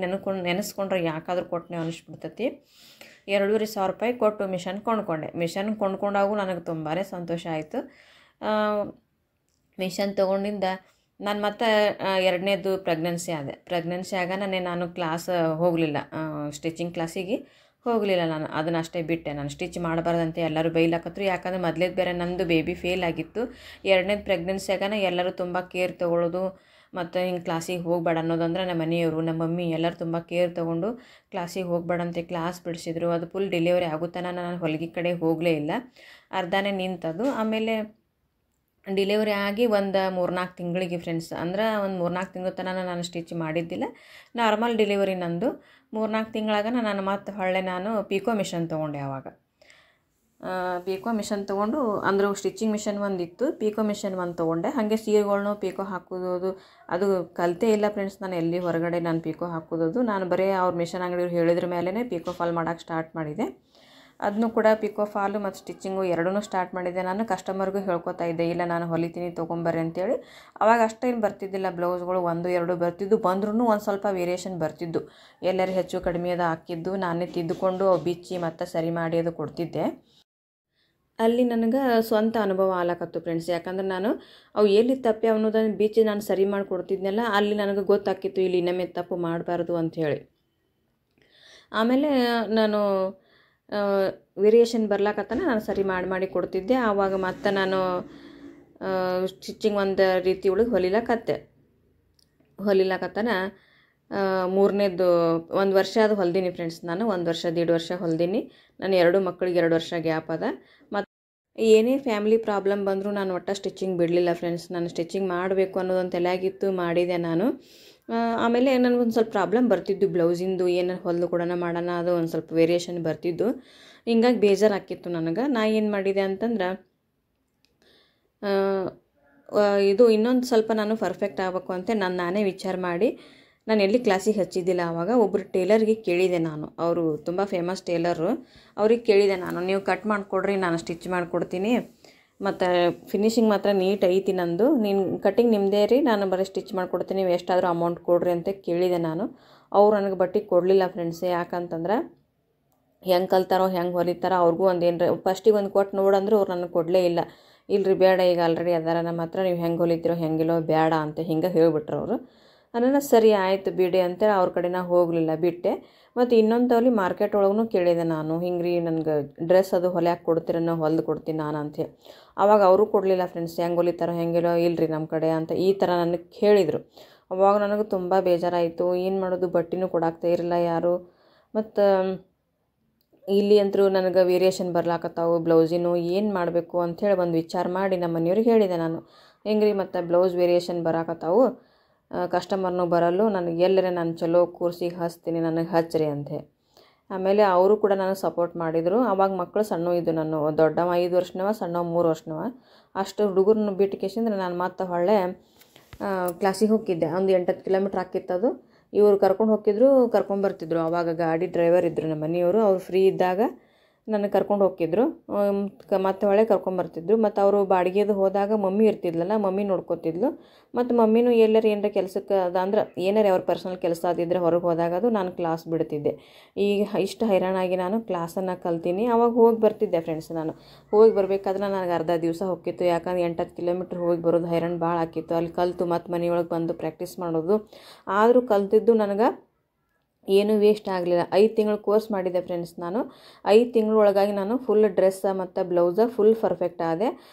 A: ನೆನೆಸ್ಕೊಂಡ್ರೆ ಯಾಕಾದ್ರೂ ಕೊಟ್ಟನೆ ಅನಿಸ್ಬಿಡ್ತೈತಿ. 2,500 ರೂಪಾಯಿ ಕೊಟ್ಟು ಮಿಷನ್ ಕೊಂಡ್ಕೊಂಡೆ. ಮಿಷನ್ ಕೊಂಡ್ಕೊಂಡಾಗೂ ನನಗೆ ತುಂಬಾ ಸಂತೋಷ ಆಯಿತು. ಮಿಷನ್ ತೊಗೊಂಡಿಂದ ನಾನು ಮತ್ತು 2ನೇದು ಪ್ರೆಗ್ನೆನ್ಸಿ ಆದೆ. ಪ್ರೆಗ್ನೆನ್ಸಿ ಆಗ ನಾನು ಕ್ಲಾಸ್ ಹೋಗಲಿಲ್ಲ, ಸ್ಟಿಚಿಂಗ್ ಕ್ಲಾಸಿಗೆ ಹೋಗಲಿಲ್ಲ. ನಾನು ಅದನ್ನು ಅಷ್ಟೇ ಬಿಟ್ಟೆ. ನಾನು ಸ್ಟಿಚ್ ಮಾಡಬಾರ್ದಂತೆ ಎಲ್ಲರೂ ಬೈಲಾಕತ್ರು. ಯಾಕಂದರೆ ಮೊದಲೇದು ಬೇರೆ ನಂದು ಬೇಬಿ ಫೇಲ್ ಆಗಿತ್ತು. ಎರಡನೇದು ಪ್ರೆಗ್ನೆನ್ಸಿಯಾಗನ ಎಲ್ಲರೂ ತುಂಬ ಕೇರ್ ತೊಗೊಳ್ಳೋದು ಮತ್ತು ಹಿಂಗೆ ಕ್ಲಾಸಿಗೆ ಹೋಗಬೇಡ ಅನ್ನೋದಂದ್ರೆ ನಮ್ಮ ಮನೆಯವರು, ನಮ್ಮ ಮಮ್ಮಿ ಎಲ್ಲರೂ ತುಂಬ ಕೇರ್ ತೊಗೊಂಡು ಕ್ಲಾಸಿಗೆ ಹೋಗಬೇಡಂತೆ ಕ್ಲಾಸ್ ಬಿಡಿಸಿದ್ರು. ಅದು ಫುಲ್ ಡೆಲಿವರಿ ಆಗುತ್ತಾನ ನಾನು ಹೊಲಿಗೆ ಕಡೆ ಹೋಗಲೇ ಇಲ್ಲ, ಅರ್ಧನೇ ನಿಂತದು. ಆಮೇಲೆ ಡಿಲಿವರಿ ಆಗಿ ಒಂದು 3-4 ತಿಂಗಳಿಗೆ ಫ್ರೆಂಡ್ಸ್, ಅಂದ್ರೆ ಒಂದು 3-4 ತಿಂಗಳ ತನಕ ನಾನು ಸ್ಟಿಚ್ ಮಾಡಿದ್ದಿಲ್ಲ. ನಾರ್ಮಲ್ ಡಿಲಿವರಿ ನಂದು 3-4 ತಿಂಗಳಾಗ ನಾನು ಮತ್ತೆ ಹೊಳ್ಳೆ ನಾನು ಪಿಕೋ ಮಿಷನ್ ತೊಗೊಂಡೆ. ಆವಾಗ ಪಿಕೋ ಮಿಷನ್ ತೊಗೊಂಡು, ಅಂದ್ರೆ ಸ್ಟಿಚಿಂಗ್ ಮಿಷನ್ ಒಂದಿತ್ತು, ಪಿಕೋ ಮಿಷನ್ ಒಂದು ತೊಗೊಂಡೆ. ಹಾಗೆ ಸೀರೆಗಳ್ನು ಪಿಕೋ ಹಾಕೋದು ಅದು ಕಲಿತೇ ಇಲ್ಲ ಫ್ರೆಂಡ್ಸ್. ನಾನು ಎಲ್ಲಿ ಹೊರಗಡೆ ನಾನು ಪಿಕೋ ಹಾಕೋದು, ನಾನು ಬರೀ ಅವ್ರ ಮಿಷನ್ ಅಂಗಡಿಯವ್ರು ಹೇಳಿದ್ರ ಮೇಲೇ ಪಿಕೋ ಫಾಲ್ ಮಾಡೋಕ್ಕೆ ಸ್ಟಾರ್ಟ್ ಮಾಡಿದೆ. ಅದನ್ನು ಕೂಡ ಪಿಕೋ ಫಾಲು ಮತ್ತು ಸ್ಟಿಚಿಂಗು ಎರಡೂ ಸ್ಟಾರ್ಟ್ ಮಾಡಿದ್ದೆ. ನಾನು ಕಸ್ಟಮರ್ಗೂ ಹೇಳ್ಕೊತಾ ಇದ್ದೆ, ಇಲ್ಲ ನಾನು ಹೊಲಿತೀನಿ ತೊಗೊಂಬರ್ರಿ ಅಂತೇಳಿ. ಅವಾಗ ಅಷ್ಟೇನು ಬರ್ತಿದ್ದಿಲ್ಲ, ಬ್ಲೌಸ್ಗಳು 1-2 ಬರ್ತಿದ್ದು. ಬಂದ್ರೂ ಒಂದು ಸ್ವಲ್ಪ ವೇರಿಯೇಷನ್ ಬರ್ತಿದ್ದು, ಎಲ್ಲರೂ ಹೆಚ್ಚು ಕಡಿಮೆ ಅದು ಹಾಕಿದ್ದು ನಾನೇ ತಿದ್ದುಕೊಂಡು ಬಿಚ್ಚಿ ಮತ್ತು ಸರಿ ಮಾಡಿ ಅದು ಕೊಡ್ತಿದ್ದೆ. ಅಲ್ಲಿ ನನಗೆ ಸ್ವಂತ ಅನುಭವ ಆಲಕತ್ತು ಫ್ರೆಂಡ್ಸ್. ಯಾಕಂದ್ರೆ ನಾನು ಅವು ಎಲ್ಲಿ ತಪ್ಪೆ ಅನ್ನೋದನ್ನು ಬಿಚ್ಚಿ ನಾನು ಸರಿ ಮಾಡಿ ಕೊಡ್ತಿದ್ನಲ್ಲ, ಅಲ್ಲಿ ನನಗೆ ಗೊತ್ತಾಕಿತ್ತು ಇಲ್ಲಿ ಇನ್ನೊಮ್ಮೆ ತಪ್ಪು ಮಾಡಬಾರ್ದು ಅಂಥೇಳಿ. ಆಮೇಲೆ ನಾನು ವೇರಿಯೇಷನ್ ಬರ್ಲಾಕತ್ತನ ನಾನು ಸರಿ ಮಾಡಿ ಕೊಡ್ತಿದ್ದೆ. ಆವಾಗ ಮತ್ತೆ ನಾನು ಸ್ಟಿಚಿಂಗ್ ಒಂದು ರೀತಿ ಒಳಗೆ ಹೊಲಿಲಾಕತ್ತನ 3ನೇದು 1 ವರ್ಷ ಅದು ಹೊಲ್ದೀನಿ ಫ್ರೆಂಡ್ಸ್. ನಾನು 1 ವರ್ಷ 1.5 ವರ್ಷ ಹೊಲ್ದೀನಿ. ನಾನು 2 ಮಕ್ಕಳಿಗೆ 2 ವರ್ಷ ಗ್ಯಾಪ್ ಅದ. ಮತ್ತು ಏನೇ ಫ್ಯಾಮಿಲಿ ಪ್ರಾಬ್ಲಮ್ ಬಂದರೂ ನಾನು ಒಟ್ಟು ಸ್ಟಿಚಿಂಗ್ ಬಿಡಲಿಲ್ಲ ಫ್ರೆಂಡ್ಸ್. ನಾನು ಸ್ಟಿಚಿಂಗ್ ಮಾಡಬೇಕು ಅನ್ನೋದೊಂದು ತಲೆಯಾಗಿತ್ತು, ಮಾಡಿದೆ ನಾನು. ಆಮೇಲೆ ನನಗೊಂದು ಸ್ವಲ್ಪ ಪ್ರಾಬ್ಲಮ್ ಬರ್ತಿದ್ದು ಬ್ಲೌಸಿಂದು, ಏನು ಹೊಲಿದು ಕೊಡೋಣ ಮಾಡೋಣ ಅದು ಒಂದು ಸ್ವಲ್ಪ ವೇರಿಯೇಷನ್ ಬರ್ತಿದ್ದು. ಹಿಂಗಾಗಿ ಬೇಜಾರು ಹಾಕಿತ್ತು ನನಗೆ. ನಾ ಏನು ಮಾಡಿದೆ ಅಂತಂದ್ರೆ, ಇದು ಇನ್ನೊಂದು ಸ್ವಲ್ಪ ನಾನು ಪರ್ಫೆಕ್ಟ್ ಆಗಬೇಕು ಅಂತ ನಾನೇ ವಿಚಾರ ಮಾಡಿ, ನಾನು ಎಲ್ಲಿ ಕ್ಲಾಸಿಗೆ ಹಚ್ಚಿದ್ದಿಲ್ಲ. ಆವಾಗ ಒಬ್ಬರು ಟೇಲರ್ಗೆ ಕೇಳಿದೆ ನಾನು, ಅವರು ತುಂಬ ಫೇಮಸ್ ಟೇಲರು. ಅವ್ರಿಗೆ ಕೇಳಿದೆ ನಾನು, ನೀವು ಕಟ್ ಮಾಡಿಕೊಡ್ರಿ, ನಾನು ಸ್ಟಿಚ್ ಮಾಡಿಕೊಡ್ತೀನಿ, ಮತ್ತು ಫಿನಿಶಿಂಗ್ ಮಾತ್ರ ನೀಟ್ ಐತಿ ನಂದು, ನೀನು ಕಟ್ಟಿಂಗ್ ನಿಮ್ಮದೇ ರೀ, ನಾನು ಬರೀ ಸ್ಟಿಚ್ ಮಾಡಿಕೊಡ್ತೀನಿ, ನೀವು ಎಷ್ಟಾದರೂ ಅಮೌಂಟ್ ಕೊಡ್ರಿ ಅಂತ ಕೇಳಿದೆ ನಾನು. ಅವ್ರು ನನಗೆ ಬಟ್ಟೆ ಕೊಡಲಿಲ್ಲ ಫ್ರೆಂಡ್ಸ್. ಯಾಕಂತಂದ್ರೆ ಹೆಂಗೆ ಕಲ್ತಾರೋ ಹೆಂಗೆ ಹೊಲಿತಾರೋ, ಅವ್ರಿಗೂ ಒಂದು ಏನರ ಫಸ್ಟಿಗೆ ಒಂದು ಕೊಟ್ಟು ನೋಡಂದ್ರೆ ಅವ್ರು ನನಗೆ ಕೊಡಲೇ ಇಲ್ಲ. ಇಲ್ಲರಿ ಬೇಡ, ಈಗ ಆಲ್ರೆಡಿ ಅದಾರ ನಮ್ಮ ಹತ್ರ, ನೀವು ಹೆಂಗೆ ಹೊಲಿತೀರೋ ಹೆಂಗಿಲ್ಲೋ ಬೇಡ ಅಂತ ಹಿಂಗೆ ಹೇಳಿಬಿಟ್ರು ಅವರು. ಅದನ್ನು ಸರಿ ಆಯಿತು ಬಿಡಿ ಅಂತೇಳಿ ಅವ್ರ ಕಡೆ ನಾ ಹೋಗಲಿಲ್ಲ, ಬಿಟ್ಟೆ. ಮತ್ತು ಇನ್ನೊಂದು ಅಲ್ಲಿ ಮಾರ್ಕೆಟ್ ಒಳಗೂ ಕೇಳಿದೆ ನಾನು, ಹಿಂಗೆ ರೀ ನನಗೆ ಡ್ರೆಸ್ ಅದು ಹೊಲ್ಯಾಕೆ ಕೊಡ್ತೀರನ್ನೋ, ಹೊಲ್ದು ಕೊಡ್ತೀನಿ ನಾನು ಅಂತೇಳಿ. ಆವಾಗ ಅವರು ಕೊಡಲಿಲ್ಲ ಫ್ರೆಂಡ್ಸ್. ಹೆಂಗೆ ಹೊಲಿತಾರೋ ಹೆಂಗಿಲ್ಲೋ, ಇಲ್ಲರಿ ನಮ್ಮ ಕಡೆ ಅಂತ ಈ ಥರ ನನಗೆ ಹೇಳಿದರು. ಅವಾಗ ನನಗೆ ತುಂಬ ಬೇಜಾರಾಯಿತು. ಏನು ಮಾಡೋದು, ಬಟ್ಟೆನೂ ಕೊಡಾಕ್ತಾ ಇರಲಿಲ್ಲ ಯಾರು. ಮತ್ತು ಇಲ್ಲಿ ಅಂತರೂ ನನಗೆ ವೇರಿಯೇಷನ್ ಬರ್ಲಾಕತ್ತಾವು ಬ್ಲೌಸಿನೂ, ಏನು ಮಾಡಬೇಕು ಅಂಥೇಳಿ ಒಂದು ವಿಚಾರ ಮಾಡಿ ನಮ್ಮ ಮನೆಯವ್ರಿಗೆ ಹೇಳಿದೆ ನಾನು, ಹೆಂಗೆ ರೀ ಮತ್ತು ಬ್ಲೌಸ್ ವೇರಿಯೇಷನ್ ಬರಾಕತ್ತಾವು, ಕಸ್ಟಮರ್ನೂ ಬರಲ್ಲು, ನನಗೆ ಎಲ್ಲರೇ ನಾನು ಚಲೋ ಕೂರ್ಸಿಗೆ ಹಚ್ತೀನಿ, ನನಗೆ ಹಚ್ಚಿರಿ ಅಂತೆ. ಆಮೇಲೆ ಅವರು ಕೂಡ ನನಗೆ ಸಪೋರ್ಟ್ ಮಾಡಿದರು. ಆವಾಗ ಮಕ್ಕಳು ಸಣ್ಣ ಇದ್ದು, ನಾನು ದೊಡ್ಡವ 5 ವರ್ಷನವ, ಸಣ್ಣವ 3 ವರ್ಷನವ. ಅಷ್ಟು ಹುಡುಗರನ್ನ ಬಿಟ್ಟು ಕೇಸಿಂದ್ರೆ ನಾನು ಮತ್ತೆ ಹೊಳ್ಳೆ ಕ್ಲಾಸಿಗೆ ಹೋಗಿದ್ದೆ. ಒಂದು 8-10 ಕಿಲೋಮೀಟ್ರ್ ಆಕಿತ್ತದು. ಇವರು ಕರ್ಕೊಂಡು ಹೋಗಿದ್ರು, ಕರ್ಕೊಂಬರ್ತಿದ್ರು. ಆವಾಗ ಗಾಡಿ ಡ್ರೈವರ್ ಇದ್ದರು ನಮ್ಮ ಮನೆಯವರು, ಅವ್ರು ಫ್ರೀ ಇದ್ದಾಗ ನನಗೆ ಕರ್ಕೊಂಡು ಹೋಗಿದ್ರು, ಮತ್ತೆ ಹೊಳೆ ಕರ್ಕೊಂಬರ್ತಿದ್ರು. ಮತ್ತು ಅವರು ಬಾಡಿಗೆದು ಹೋದಾಗ ಮಮ್ಮಿ ಇರ್ತಿದ್ಲಲ್ಲ, ಮಮ್ಮಿ ನೋಡ್ಕೊತಿದ್ಲು. ಮತ್ತು ಮಮ್ಮಿನೂ ಎಲ್ಲರೂ ಏನಾರ ಕೆಲಸಕ್ಕೆ ಅಂದ್ರೆ ಏನಾರ ಅವ್ರ ಪರ್ಸನಲ್ ಕೆಲಸ ಅದಿದ್ದರೆ ಹೊರಗೆ ಹೋದಾಗ ಅದು ನಾನು ಕ್ಲಾಸ್ ಬಿಡ್ತಿದ್ದೆ. ಈಗ ಇಷ್ಟು ಹೈರಾಣಾಗಿ ನಾನು ಕ್ಲಾಸನ್ನು ಕಲ್ತೀನಿ. ಆವಾಗ ಹೋಗಿ ಬರ್ತಿದ್ದೆ ಫ್ರೆಂಡ್ಸ್. ನಾನು ಹೋಗಿ ಬರಬೇಕಾದ್ರೆ ನನಗೆ ಅರ್ಧ ದಿವಸ ಹೋಗಿತ್ತು. ಯಾಕಂದ್ರೆ 8-10 ಕಿಲೋಮೀಟ್ರ್ ಹೋಗಿ ಬರೋದು ಹೈರಾಣ ಭಾಳ ಆಕಿತ್ತು. ಅಲ್ಲಿ ಕಲಿತು ಮತ್ತು ಮನೆಯೊಳಗೆ ಬಂದು ಪ್ರಾಕ್ಟೀಸ್ ಮಾಡೋದು. ಆದರೂ ಕಲ್ತಿದ್ದು ನನಗೆ ಏನೂ ವೇಸ್ಟ್ ಆಗಲಿಲ್ಲ. 5 ತಿಂಗಳು ಕೋರ್ಸ್ ಮಾಡಿದ್ದೆ ಫ್ರೆಂಡ್ಸ್ ನಾನು. 5 ತಿಂಗಳೊಳಗಾಗಿ ನಾನು ಫುಲ್ ಡ್ರೆಸ್ ಮತ್ತು ಬ್ಲೌಸ ಫುಲ್ ಪರ್ಫೆಕ್ಟ್ ಆದೆ.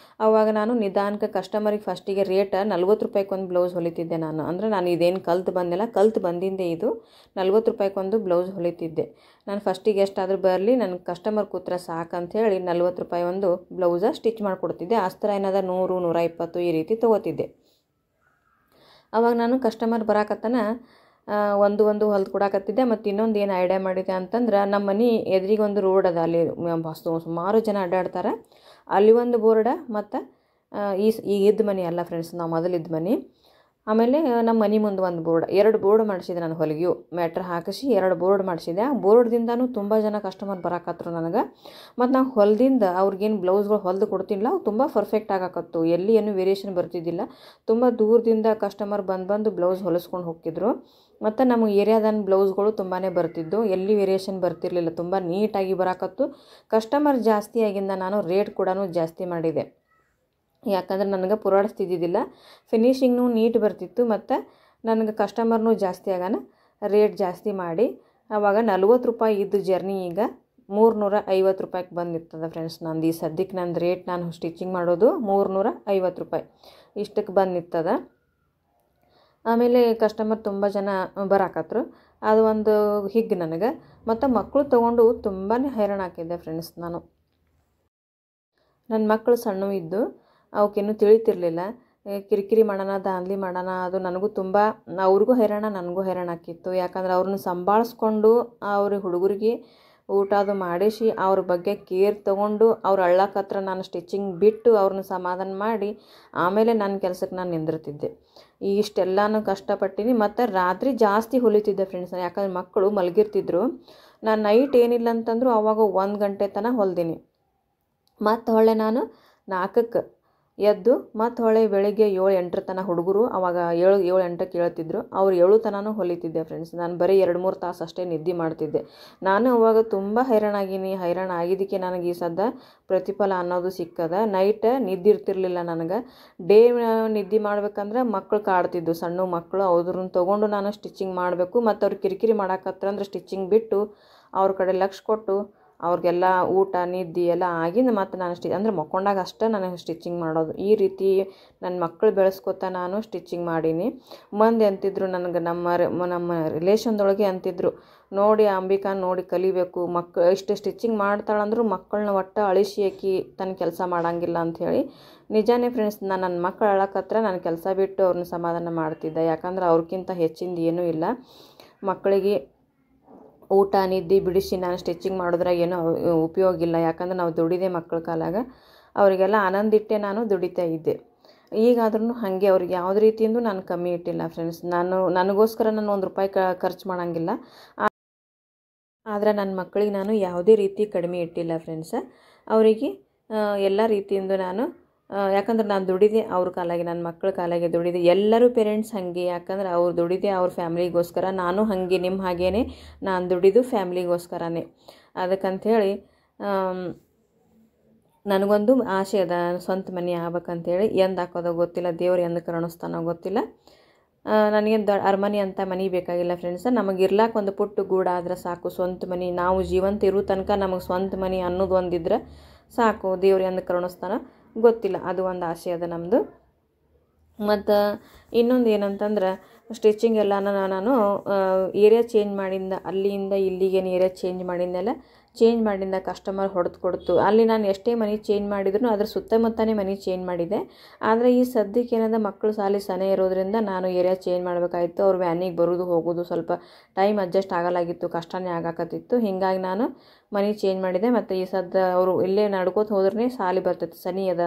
A: ಆವಾಗ ನಾನು ನಿಧಾನಕ್ಕೆ ಕಸ್ಟಮರಿಗೆ ಫಸ್ಟಿಗೆ ರೇಟ್ 40 ರೂಪಾಯಿಗೊಂದು ಬ್ಲೌಸ್ ಹೊಲಿತಿದ್ದೆ ನಾನು. ಅಂದರೆ ನಾನು ಇದೇನು ಕಲ್ತು ಬಂದೆಲ್ಲ, ಕಲ್ತು ಬಂದಿಂದೆ ಇದು 40 ರೂಪಾಯಿಗೊಂದು ಬ್ಲೌಸ್ ಹೊಲಿತಿದ್ದೆ ನಾನು. ಫಸ್ಟಿಗೆ ಎಷ್ಟಾದರೂ ಬರಲಿ, ನನಗೆ ಕಸ್ಟಮರ್ ಕೂತ್ರೆ ಸಾಕಂಥೇಳಿ 40 ರೂಪಾಯಿ ಒಂದು ಬ್ಲೌಸ ಸ್ಟಿಚ್ ಮಾಡಿಕೊಡ್ತಿದ್ದೆ. ಅಸ್ತ್ರ ಏನದ 100-120 ಈ ರೀತಿ ತೊಗೋತಿದ್ದೆ. ಆವಾಗ ನಾನು ಕಸ್ಟಮರ್ ಬರಾಕತ್ತನ ಒಂದು ಹೊಲ್ದು ಕೊಡಾಕತ್ತಿದ್ದೆ. ಮತ್ತು ಇನ್ನೊಂದು ಏನು ಐಡಿಯಾ ಮಾಡಿದೆ ಅಂತಂದ್ರೆ, ನಮ್ಮ ಮನೆ ಎದುರಿಗೆ ಒಂದು ರೋಡ್ ಅದ, ಅಲ್ಲಿ ಸುಮಾರು ಜನ ಅಡ್ಡಾಡ್ತಾರೆ. ಅಲ್ಲಿ ಒಂದು ಬೋರ್ಡ, ಮತ್ತು ಈಗ ಇದ್ದ ಮನೆ ಅಲ್ಲ ಫ್ರೆಂಡ್ಸ್, ನಾವು ಮೊದಲಿದ್ದ ಮನೆ. ಆಮೇಲೆ ನಮ್ಮ ಮನೆ ಮುಂದೆ ಒಂದು ಬೋರ್ಡ್, 2 ಬೋರ್ಡ್ ಮಾಡಿಸಿದೆ ನಾನು. ಹೊಲಿಗೆಯು ಮ್ಯಾಟ್ರ್ ಹಾಕಿಸಿ 2 ಬೋರ್ಡ್ ಮಾಡಿಸಿದೆ. ಆ ಬೋರ್ಡ್ದಿಂದನೂ ತುಂಬ ಜನ ಕಸ್ಟಮರ್ ಬರಾಕತ್ರು ನನಗೆ. ಮತ್ತು ನಾವು ಹೊಲದಿಂದ ಅವ್ರಿಗೇನು ಬ್ಲೌಸ್ಗಳು ಹೊಲ್ದು ಕೊಡ್ತಿಲ್ಲ, ಅವು ತುಂಬ ಪರ್ಫೆಕ್ಟ್ ಆಗಾಕತ್ತು. ಎಲ್ಲಿ ಏನೂ ವೇರಿಯೇಷನ್ ಬರ್ತಿದ್ದಿಲ್ಲ. ತುಂಬ ದೂರದಿಂದ ಕಸ್ಟಮರ್ ಬಂದು ಬ್ಲೌಸ್ ಹೊಲಿಸ್ಕೊಂಡು ಹೋಗ್ತಿದ್ರು. ಮತ್ತು ನಮ್ಮ ಏರಿಯಾದನ್ನ ಬ್ಲೌಸ್ಗಳು ತುಂಬಾ ಬರ್ತಿದ್ದು, ಎಲ್ಲಿ ವೇರಿಯೇಷನ್ ಬರ್ತಿರಲಿಲ್ಲ, ತುಂಬ ನೀಟಾಗಿ ಬರಾಕತ್ತು. ಕಸ್ಟಮರ್ ಜಾಸ್ತಿ ಆಗಿಂದ ನಾನು ರೇಟ್ ಕೂಡ ಜಾಸ್ತಿ ಮಾಡಿದೆ. ಯಾಕಂದ್ರೆ ನನಗೆ ಪುರಾಡಿಸ್ತಿದ್ದಿದ್ದಿಲ್ಲ, ಫಿನಿಶಿಂಗ್ನೂ ನೀಟ್ ಬರ್ತಿತ್ತು. ಮತ್ತು ನನಗೆ ಕಸ್ಟಮರ್ನೂ ಜಾಸ್ತಿ ಆಗಾನ ರೇಟ್ ಜಾಸ್ತಿ ಮಾಡಿ ಆವಾಗ 40 ರೂಪಾಯಿ ಇದ್ದು ಜರ್ನಿ ಈಗ 350 ರೂಪಾಯಿಗೆ ಬಂದಿರ್ತದೆ ಫ್ರೆಂಡ್ಸ್. ನಂದು ಈ ಸದ್ಯಕ್ಕೆ ನಂದು ರೇಟ್ ನಾನು ಸ್ಟಿಚಿಂಗ್ ಮಾಡೋದು 350 ರೂಪಾಯಿ ಇಷ್ಟಕ್ಕೆ ಬಂದಿರ್ತದೆ. ಆಮೇಲೆ ಕಸ್ಟಮರ್ ತುಂಬ ಜನ ಬರಾಕತ್ರು, ಅದು ಒಂದು ಹಿಗ್ಗು ನನಗೆ. ಮತ್ತು ಮಕ್ಕಳು ತೊಗೊಂಡು ತುಂಬಾ ಹೈರಾಣ ಹಾಕಿದ್ದೆ ಫ್ರೆಂಡ್ಸ್. ನನ್ನ ಮಕ್ಕಳು ಸಣ್ಣವು ಇದ್ದು ಅವಕ್ಕೇನು ತಿಳಿತಿರ್ಲಿಲ್ಲ. ಕಿರಿಕಿರಿ ಮಾಡೋಣ, ದಾಂಧಲಿ ಮಾಡೋಣ, ಅದು ನನಗೂ ತುಂಬ ಅವ್ರಿಗೂ ಹೈರಾಣ ನನಗೂ ಹೈರಾಣ ಆಕಿತ್ತು. ಯಾಕಂದ್ರೆ ಅವ್ರನ್ನ ಸಂಭಾಳಿಸ್ಕೊಂಡು ಅವ್ರ ಹುಡುಗರಿಗೆ ಊಟ ಅದು ಮಾಡಿಸಿ ಅವ್ರ ಬಗ್ಗೆ ಕೇರ್ ತೊಗೊಂಡು ಅವ್ರು ಅಳ್ಳಕತ್ರ ನಾನು ಸ್ಟಿಚಿಂಗ್ ಬಿಟ್ಟು ಅವ್ರನ್ನ ಸಮಾಧಾನ ಮಾಡಿ ಆಮೇಲೆ ನನ್ನ ಕೆಲಸಕ್ಕೆ ನಾನು ನಿಂದಿರ್ತಿದ್ದೆ. ಇಷ್ಟೆಲ್ಲನೂ ಕಷ್ಟಪಟ್ಟಿನಿ. ಮತ್ತು ರಾತ್ರಿ ಜಾಸ್ತಿ ಹೊಲಿತಿದ್ದೆ ಫ್ರೆಂಡ್ಸ್, ಯಾಕಂದ್ರೆ ಮಕ್ಕಳು ಮಲಗಿರ್ತಿದ್ರು. ನಾನು ನೈಟ್ ಏನಿಲ್ಲ ಅಂತಂದರೂ ಆವಾಗ 1 ಗಂಟೆ ತನಕ ಹೊಲ್ದೀನಿ. ಮತ್ತು ಹೊಳ್ಳೆ ನಾನು 4ಕ್ಕೆ ಎದ್ದು ಮತ್ತು ಹೊಳೆ ಬೆಳಗ್ಗೆ 7-8 ತನಕ ಹುಡುಗರು ಅವಾಗ 7-8ಕ್ಕೆ ಹೇಳ್ತಿದ್ರು, ಅವ್ರು 7 ತನಕ ಹೊಲಿತಿದ್ದೆ ಫ್ರೆಂಡ್ಸ್. ನಾನು ಬರೀ 2-3 ತಾಸು ಅಷ್ಟೇ ನಿದ್ದೆ ಮಾಡ್ತಿದ್ದೆ. ನಾನು ಅವಾಗ ತುಂಬ ಹೈರಾಣ ಆಗಿದ್ದಕ್ಕೆ ನನಗೆ ಈ ಸದ್ದ ಪ್ರತಿಫಲ ಅನ್ನೋದು ಸಿಕ್ಕದ. ನೈಟ್ ನಿದ್ದೆ ಇರ್ತಿರ್ಲಿಲ್ಲ ನನಗೆ. ಡೇ ನಿದ್ದೆ ಮಾಡ್ಬೇಕಂದ್ರೆ ಮಕ್ಕಳು ಕಾಡ್ತಿದ್ದು, ಸಣ್ಣ ಮಕ್ಕಳು. ಅವ್ರನ್ನ ತೊಗೊಂಡು ನಾನು ಸ್ಟಿಚಿಂಗ್ ಮಾಡಬೇಕು. ಮತ್ತು ಅವ್ರು ಕಿರಿಕಿರಿ ಮಾಡಾಕತ್ತಂದ್ರೆ ಸ್ಟಿಚಿಂಗ್ ಬಿಟ್ಟು ಅವ್ರ ಕಡೆ ಲಕ್ಷ್ಯ ಕೊಟ್ಟು ಅವ್ರಿಗೆಲ್ಲ ಊಟ ನಿದ್ದೆ ಎಲ್ಲ ಆಗಿಂದ ಮತ್ತು ನಾನು ಅಂದರೆ ಮಕ್ಕೊಂಡಾಗ ಅಷ್ಟೇ ನನಗೆ ಸ್ಟಿಚಿಂಗ್ ಮಾಡೋದು. ಈ ರೀತಿ ನನ್ನ ಮಕ್ಕಳು ಬೆಳೆಸ್ಕೊತಾ ನಾನು ಸ್ಟಿಚಿಂಗ್ ಮಾಡೀನಿ. ಮಂದಿ ಅಂತಿದ್ರು ನನಗೆ, ನಮ್ಮ ರಿಲೇಷನ್ದೊಳಗೆ ಅಂತಿದ್ರು, ನೋಡಿ ಅಂಬಿಕಾ ನೋಡಿ ಕಲಿಬೇಕು, ಇಷ್ಟು ಸ್ಟಿಚಿಂಗ್ ಮಾಡ್ತಾಳಂದ್ರೂ ಮಕ್ಕಳನ್ನ ಒಟ್ಟು ಅಳಿಸಿ ಆಕಿ ತನ್ನ ಕೆಲಸ ಮಾಡೋಂಗಿಲ್ಲ ಅಂಥೇಳಿ. ನಿಜಾನೇ ಫ್ರೆಂಡ್ಸ್, ನನ್ನ ಮಕ್ಕಳು ಅಳಕತ್ರ ನಾನು ಕೆಲಸ ಬಿಟ್ಟು ಅವ್ರನ್ನ ಸಮಾಧಾನ ಮಾಡ್ತಿದ್ದೆ. ಯಾಕಂದ್ರೆ ಅವ್ರಿಗಿಂತ ಹೆಚ್ಚಿಂದ ಏನೂ ಇಲ್ಲ. ಮಕ್ಕಳಿಗೆ ಊಟ ನಿದ್ದೆ ಬಿಡಿಸಿ ನಾನು ಸ್ಟಿಚಿಂಗ್ ಮಾಡಿದ್ರೆ ಏನೂ ಉಪಯೋಗ ಇಲ್ಲ. ಯಾಕಂದ್ರೆ ನಾವು ದುಡಿದೆ ಮಕ್ಕಳ ಕಾಲಾಗ ಅವರಿಗೆಲ್ಲ ಆನಂದಿಟ್ಟೆ ನಾನು ದುಡಿತಾ ಇದ್ದೆ. ಈಗಾದ್ರೂ ಹಾಗೆ ಅವ್ರಿಗೆ ಯಾವುದೇ ರೀತಿಯಿಂದ ನಾನು ಕಮ್ಮಿ ಇಟ್ಟಿಲ್ಲ ಫ್ರೆಂಡ್ಸ್. ನನಗೋಸ್ಕರ ನಾನು 1 ರೂಪಾಯಿ ಖರ್ಚು ಮಾಡೋಂಗಿಲ್ಲ. ಆದರೆ ನನ್ನ ಮಕ್ಕಳಿಗೆ ನಾನು ಯಾವುದೇ ರೀತಿ ಕಡಿಮೆ ಇಟ್ಟಿಲ್ಲ ಫ್ರೆಂಡ್ಸ. ಅವರಿಗೆ ಎಲ್ಲ ರೀತಿಯಿಂದ ನಾನು ಯಾಕಂದ್ರೆ ನಾನು ದುಡಿದೆ ಅವ್ರ ಕಾಲಾಗೆ, ನನ್ನ ಮಕ್ಕಳ ಕಾಲಾಗೆ ದುಡಿದೆ. ಎಲ್ಲರೂ ಪೇರೆಂಟ್ಸ್ ಹಾಗೆ, ಯಾಕಂದ್ರೆ ಅವ್ರು ದುಡಿದೆ ಅವ್ರ ಫ್ಯಾಮ್ಲಿಗೋಸ್ಕರ. ನಾನು ಹಾಗೆ ನಿಮ್ಮ ಹಾಗೇ ನಾನು ದುಡಿದು ಫ್ಯಾಮ್ಲಿಗೋಸ್ಕರನೇ. ಅದಕ್ಕಂಥೇಳಿ ನನಗೊಂದು ಆಸೆ ಅದ, ಸ್ವಂತ ಮನೆ ಆಗ್ಬೇಕಂತೇಳಿ. ಎಂದು ಹಾಕೋದೋ ಗೊತ್ತಿಲ್ಲ, ದೇವ್ರು ಎಂದು ಕರುಣಿಸ್ತಾನೋ ಗೊತ್ತಿಲ್ಲ. ನನಗೇನು ಅರಮನೆ ಅಂತ ಮನೆ ಬೇಕಾಗಿಲ್ಲ ಫ್ರೆಂಡ್ಸ. ನಮಗೆ ಇರ್ಲಾಕ ಒಂದು ಪುಟ್ಟ ಗೂಡು ಆದ್ರೆ ಸಾಕು, ಸ್ವಂತ ಮನೆ. ನಾವು ಜೀವಂತ ಇರೋ ತನಕ ನಮಗೆ ಸ್ವಂತ ಮನೆ ಅನ್ನೋದು ಒಂದಿದ್ರೆ ಸಾಕು. ದೇವ್ರು ಎಂದು ಕರುಣಿಸ್ತಾನೋ ಗೊತ್ತಿಲ್ಲ, ಅದು ಒಂದು ಆಸೆ ಅದ ನಮ್ಮದು. ಮತ್ತು ಇನ್ನೊಂದು ಏನಂತಂದ್ರೆ ಸ್ಟಿಚಿಂಗ್ ಎಲ್ಲ ನಾನು ಏರಿಯಾ ಚೇಂಜ್ ಮಾಡಿಂದ, ಅಲ್ಲಿಂದ ಇಲ್ಲಿಗೇನು ಏರಿಯಾ ಚೇಂಜ್ ಮಾಡಿಂದ ಕಸ್ಟಮರ್ ಕೊಡ್ತು. ಅಲ್ಲಿ ನಾನು ಎಷ್ಟೇ ಮನೆ ಚೇಂಜ್ ಮಾಡಿದ್ರು ಅದ್ರ ಸುತ್ತಮುತ್ತನೇ ಮನೆ ಚೇಂಜ್ ಮಾಡಿದೆ. ಆದರೆ ಈ ಸದ್ಯಕ್ಕೆ ಏನದ ಮಕ್ಕಳು ಸಾಲಿ ಸನೇ ಇರೋದ್ರಿಂದ ನಾನು ಏರಿಯಾ ಚೇಂಜ್ ಮಾಡಬೇಕಾಗಿತ್ತು. ಅವ್ರು ವ್ಯಾನಿಗೆ ಬರೋದು ಹೋಗೋದು ಸ್ವಲ್ಪ ಟೈಮ್ ಅಡ್ಜಸ್ಟ್ ಆಗಲಾಗಿತ್ತು, ಕಷ್ಟನೇ ಆಗಾಕತ್ತಿತ್ತು. ಹೀಗಾಗಿ ನಾನು ಮನೆ ಚೇಂಜ್ ಮಾಡಿದೆ. ಮತ್ತು ಈ ಸದ್ದ ಅವರು ಇಲ್ಲೇ ನಡ್ಕೋತ ಹೋದ್ರೆ ಸಾಲಿ ಬರ್ತೈತಿ, ಸನಿ ಅದ.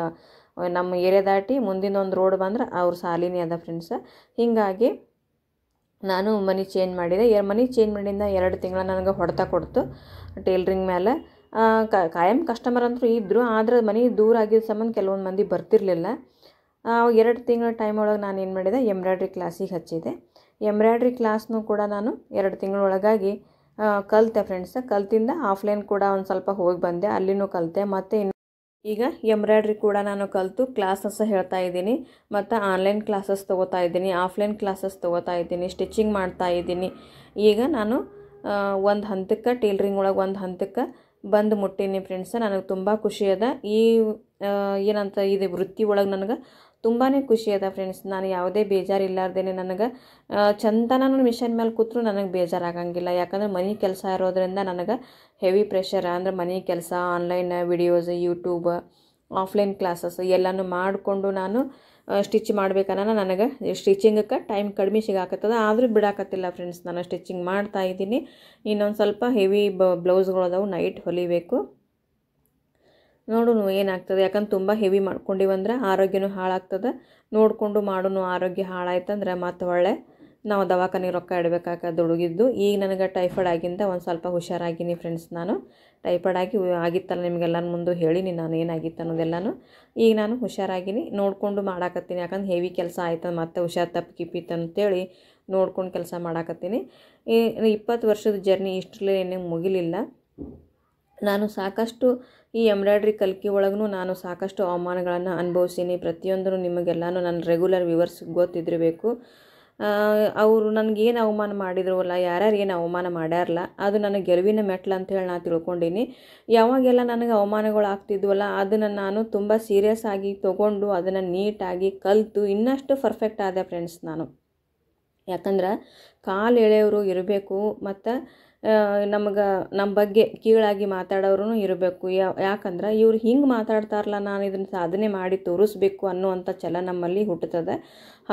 A: ನಮ್ಮ ಏರಿಯಾ ದಾಟಿ ಮುಂದಿನ ಒಂದು ರೋಡ್ ಬಂದ್ರೆ ಅವ್ರ ಸಾಲಿನೇ ಅದ ಫ್ರೆಂಡ್ಸ. ಹೀಗಾಗಿ ನಾನು ಮನೆ ಚೇಂಜ್ ಮಾಡಿದೆ. ಮನೆ ಚೇಂಜ್ ಮಾಡಿಂದ 2 ತಿಂಗಳು ನನಗೆ ಹೊಡೆತ ಕೊಡ್ತು ಟೇಲ್ರಿಂಗ್ ಮೇಲೆ. ಕಾಯಂ ಕಸ್ಟಮರ್ ಅಂತೂ ಇದ್ದರು, ಆದರೆ ಮನೆ ದೂರ ಆಗಿದ್ದ ಸಂಬಂಧ ಕೆಲವೊಂದು ಮಂದಿ ಬರ್ತಿರಲಿಲ್ಲ. 2 ತಿಂಗಳ ಟೈಮ್ ಒಳಗೆ ನಾನು ಏನು ಮಾಡಿದೆ, ಎಂಬ್ರಾಯ್ಡ್ರಿ ಕ್ಲಾಸಿಗೆ ಹಚ್ಚಿದೆ. ಎಂಬ್ರಾಯ್ಡ್ರಿ ಕ್ಲಾಸ್ನೂ ಕೂಡ ನಾನು 2 ತಿಂಗಳೊಳಗಾಗಿ ಕಲಿತೆ ಫ್ರೆಂಡ್ಸ. ಕಲ್ತಿಂದ ಆಫ್ಲೈನ್ ಕೂಡ ಒಂದು ಸ್ವಲ್ಪ ಹೋಗಿ ಬಂದೆ, ಅಲ್ಲಿನೂ ಕಲಿತೆ. ಮತ್ತು ಈಗ ಎಂಬ್ರಾಯ್ಡ್ರಿ ಕೂಡ ನಾನು ಕಲಿತು ಕ್ಲಾಸಸ್ ಹೇಳ್ತಾ ಇದ್ದೀನಿ. ಮತ್ತು ಆನ್ಲೈನ್ ಕ್ಲಾಸಸ್ ತೊಗೋತಾ ಇದ್ದೀನಿ, ಆಫ್ಲೈನ್ ಕ್ಲಾಸಸ್ ತೊಗೋತಾ ಇದ್ದೀನಿ, ಸ್ಟಿಚಿಂಗ್ ಮಾಡ್ತಾ ಇದ್ದೀನಿ. ಈಗ ನಾನು ಒಂದು ಹಂತಕ್ಕೆ ಟೇಲ್ರಿಂಗ್ ಒಳಗೆ ಒಂದು ಹಂತಕ್ಕೆ ಬಂದು ಮುಟ್ಟೀನಿ ಫ್ರೆಂಡ್ಸ. ನನಗೆ ತುಂಬ ಖುಷಿ ಅದ. ಏನಂತ ಇದು ವೃತ್ತಿ ಒಳಗೆ ನನಗೆ ತುಂಬಾ ಖುಷಿ ಅದ ಫ್ರೆಂಡ್ಸ್. ನಾನು ಯಾವುದೇ ಬೇಜಾರಿಲ್ಲಾರ್ದೇನೆ ನನಗೆ ಚಂದ ನಾನು ಮಿಷನ್ ಮೇಲೆ ಕೂತ್ರು ನನಗೆ ಬೇಜಾರಾಗಂಗಿಲ್ಲ. ಯಾಕಂದ್ರೆ ಮನೆ ಕೆಲಸ ಇರೋದ್ರಿಂದ ನನಗೆ ಹೆವಿ ಪ್ರೆಷರ್. ಅಂದ್ರೆ ಮನೆ ಕೆಲಸ, online videos, YouTube, offline classes ಎಲ್ಲನೂ ಮಾಡಿಕೊಂಡು ನಾನು ಸ್ಟಿಚ್ ಮಾಡ್ಬೇಕನ್ನ ನನಗೆ ಸ್ಟಿಚಿಂಗಕ್ಕೆ ಟೈಮ್ ಕಡಿಮೆ ಸಿಗಾಕತ್ತದ. ಆದರೂ ಬಿಡಾಕತ್ತಿಲ್ಲ ಫ್ರೆಂಡ್ಸ್, ನಾನು ಸ್ಟಿಚಿಂಗ್ ಮಾಡ್ತಾ ಇದ್ದೀನಿ. ಇನ್ನೊಂದು ಸ್ವಲ್ಪ ಹೆವಿ ಬ್ಲೌಸ್ಗಳದಾವು, ನೈಟ್ ಹೊಲಿಬೇಕು. ನೋಡೋಣ ಏನಾಗ್ತದೆ. ಯಾಕಂದ್ರೆ ತುಂಬ ಹೆವಿ ಮಾಡ್ಕೊಂಡಿವಂದ್ರೆ ಆರೋಗ್ಯನೂ ಹಾಳಾಗ್ತದೆ. ನೋಡಿಕೊಂಡು ಮಾಡೋನು ಆರೋಗ್ಯ ಹಾಳಾಯ್ತಂದ್ರೆ ಮತ್ತು ಒಳ್ಳೆ ನಾವು ದವಾಖಾನೆಗೆ ರೊಕ್ಕ ಇಡಬೇಕಾಗ ದುಡುಗಿದ್ದು. ಈಗ ನನಗೆ ಟೈಫಾಯ್ಡ್ ಆಗಿಂದ ಒಂದು ಸ್ವಲ್ಪ ಹುಷಾರಾಗಿನಿ ಫ್ರೆಂಡ್ಸ್. ನಾನು ಟೈಫಾಯ್ಡ್ ಆಗಿತ್ತಲ್ಲ, ನಿಮಗೆಲ್ಲನ ಮುಂದೆ ಹೇಳಿನಿ ನಾನು ಏನಾಗಿತ್ತು ಅನ್ನೋದೆಲ್ಲನೂ. ಈಗ ನಾನು ಹುಷಾರಾಗಿನಿ, ನೋಡಿಕೊಂಡು ಮಾಡಾಕತ್ತೀನಿ. ಯಾಕಂದ್ರೆ ಹೆವಿ ಕೆಲಸ ಆಯ್ತದ ಮತ್ತು ಹುಷಾರು ತಪ್ಪಿಕಿಪ್ಪಿತ್ತು ಅಂತೇಳಿ ನೋಡ್ಕೊಂಡು ಕೆಲಸ ಮಾಡಾಕತ್ತೀನಿ. ಈ 20 ವರ್ಷದ ಜರ್ನಿ ಇಷ್ಟರಲ್ಲೇ ಏನೇ ಮುಗಿಲಿಲ್ಲ. ನಾನು ಸಾಕಷ್ಟು ಈ ಎಂಬ್ರಾಯ್ಡ್ರಿ ಕಲ್ಕಿ ಒಳಗೂ ನಾನು ಸಾಕಷ್ಟು ಅವಮಾನಗಳನ್ನು ಅನುಭವಿಸೀನಿ. ಪ್ರತಿಯೊಂದೂ ನಿಮಗೆಲ್ಲನೂ ನನ್ನ ರೆಗ್ಯುಲರ್ ವ್ಯೂವರ್ಸ್ ಗೊತ್ತಿದ್ದಿರಬೇಕು. ಅವರು ನನಗೇನು ಅವಮಾನ ಮಾಡಿದ್ರವಲ್ಲ, ಯಾರ್ಯಾರು ಏನು ಅವಮಾನ ಮಾಡ್ಯಾರಲ್ಲ ಅದು ನನಗೆ ಗೆಲುವಿನ ಮೆಟ್ಲು ಅಂತೇಳಿ ನಾನು ತಿಳ್ಕೊಂಡೀನಿ. ಯಾವಾಗೆಲ್ಲ ನನಗೆ ಅವಮಾನಗಳು ಆಗ್ತಿದ್ವಲ್ಲ ಅದನ್ನು ನಾನು ತುಂಬ ಸೀರಿಯಸ್ ಆಗಿ ತೊಗೊಂಡು ಅದನ್ನು ನೀಟಾಗಿ ಕಲಿತು ಇನ್ನಷ್ಟು ಪರ್ಫೆಕ್ಟ್ ಆದೆ ಫ್ರೆಂಡ್ಸ್ ನಾನು. ಯಾಕಂದ್ರೆ ಕಾಲು ಎಳೆಯವರು ಇರಬೇಕು ಮತ್ತು ನಮಗೆ ನಮ್ಮ ಬಗ್ಗೆ ಕೀಳಾಗಿ ಮಾತಾಡೋರು ಇರಬೇಕು. ಯಾಕಂದ್ರೆ ಇವ್ರು ಹಿಂಗೆ ಮಾತಾಡ್ತಾರಲ್ಲ, ನಾನು ಇದನ್ನು ಸಾಧನೆ ಮಾಡಿ ತೋರಿಸ್ಬೇಕು ಅನ್ನುವಂಥ ಛಲ ನಮ್ಮಲ್ಲಿ ಹುಟ್ಟುತ್ತದೆ.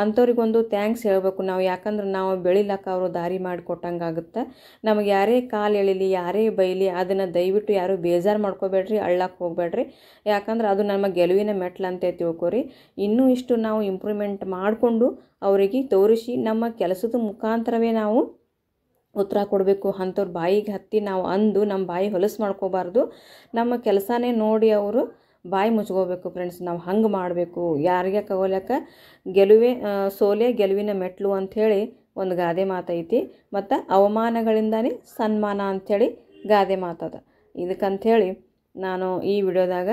A: ಅಂಥವ್ರಿಗೊಂದು ಥ್ಯಾಂಕ್ಸ್ ಹೇಳಬೇಕು ನಾವು. ಯಾಕಂದ್ರೆ ನಾವು ಬೆಳಿಲಕ್ಕ ಅವರು ದಾರಿ ಮಾಡಿಕೊಟ್ಟಂಗಾಗುತ್ತೆ. ನಮಗೆ ಯಾರೇ ಕಾಲು ಎಳಿಲಿ, ಯಾರೇ ಬೈಲಿ ಅದನ್ನು ದಯವಿಟ್ಟು ಯಾರು ಬೇಜಾರು ಮಾಡ್ಕೋಬೇಡ್ರಿ, ಅಳ್ಳಕ್ಕೆ ಹೋಗಬೇಡ್ರಿ. ಯಾಕಂದ್ರೆ ಅದು ನಮ್ಮ ಗೆಲುವಿನ ಮೆಟ್ಲು ಅಂತ ತಿಳ್ಕೊರಿ. ಇನ್ನೂ ಇಷ್ಟು ನಾವು ಇಂಪ್ರೂವ್ಮೆಂಟ್ ಮಾಡಿಕೊಂಡು ಅವರಿಗೆ ತೋರಿಸಿ ನಮ್ಮ ಕೆಲಸದ ಮುಖಾಂತರವೇ ನಾವು ಉತ್ತರ ಕೊಡಬೇಕು. ಅಂಥವ್ರ ಬಾಯಿಗೆ ಹತ್ತಿ ನಾವು ಅಂದು ನಮ್ಮ ಬಾಯಿ ಹೊಲಸು ಮಾಡ್ಕೋಬಾರ್ದು. ನಮ್ಮ ಕೆಲಸನೇ ನೋಡಿ ಅವರು ಬಾಯಿ ಮುಚ್ಕೋಬೇಕು ಫ್ರೆಂಡ್ಸ್. ನಾವು ಹಂಗೆ ಮಾಡಬೇಕು. ಯಾರಿಗೆ ಕಗೋಲಕ್ಕ ಸೋಲೆ ಗೆಲುವಿನ ಮೆಟ್ಲು ಅಂಥೇಳಿ ಒಂದು ಗಾದೆ ಮಾತೈತಿ. ಮತ್ತು ಅವಮಾನಗಳಿಂದನೇ ಸನ್ಮಾನ ಅಂಥೇಳಿ ಗಾದೆ ಮಾತದ. ಇದಕ್ಕಂಥೇಳಿ ನಾನು ಈ ವಿಡಿಯೋದಾಗ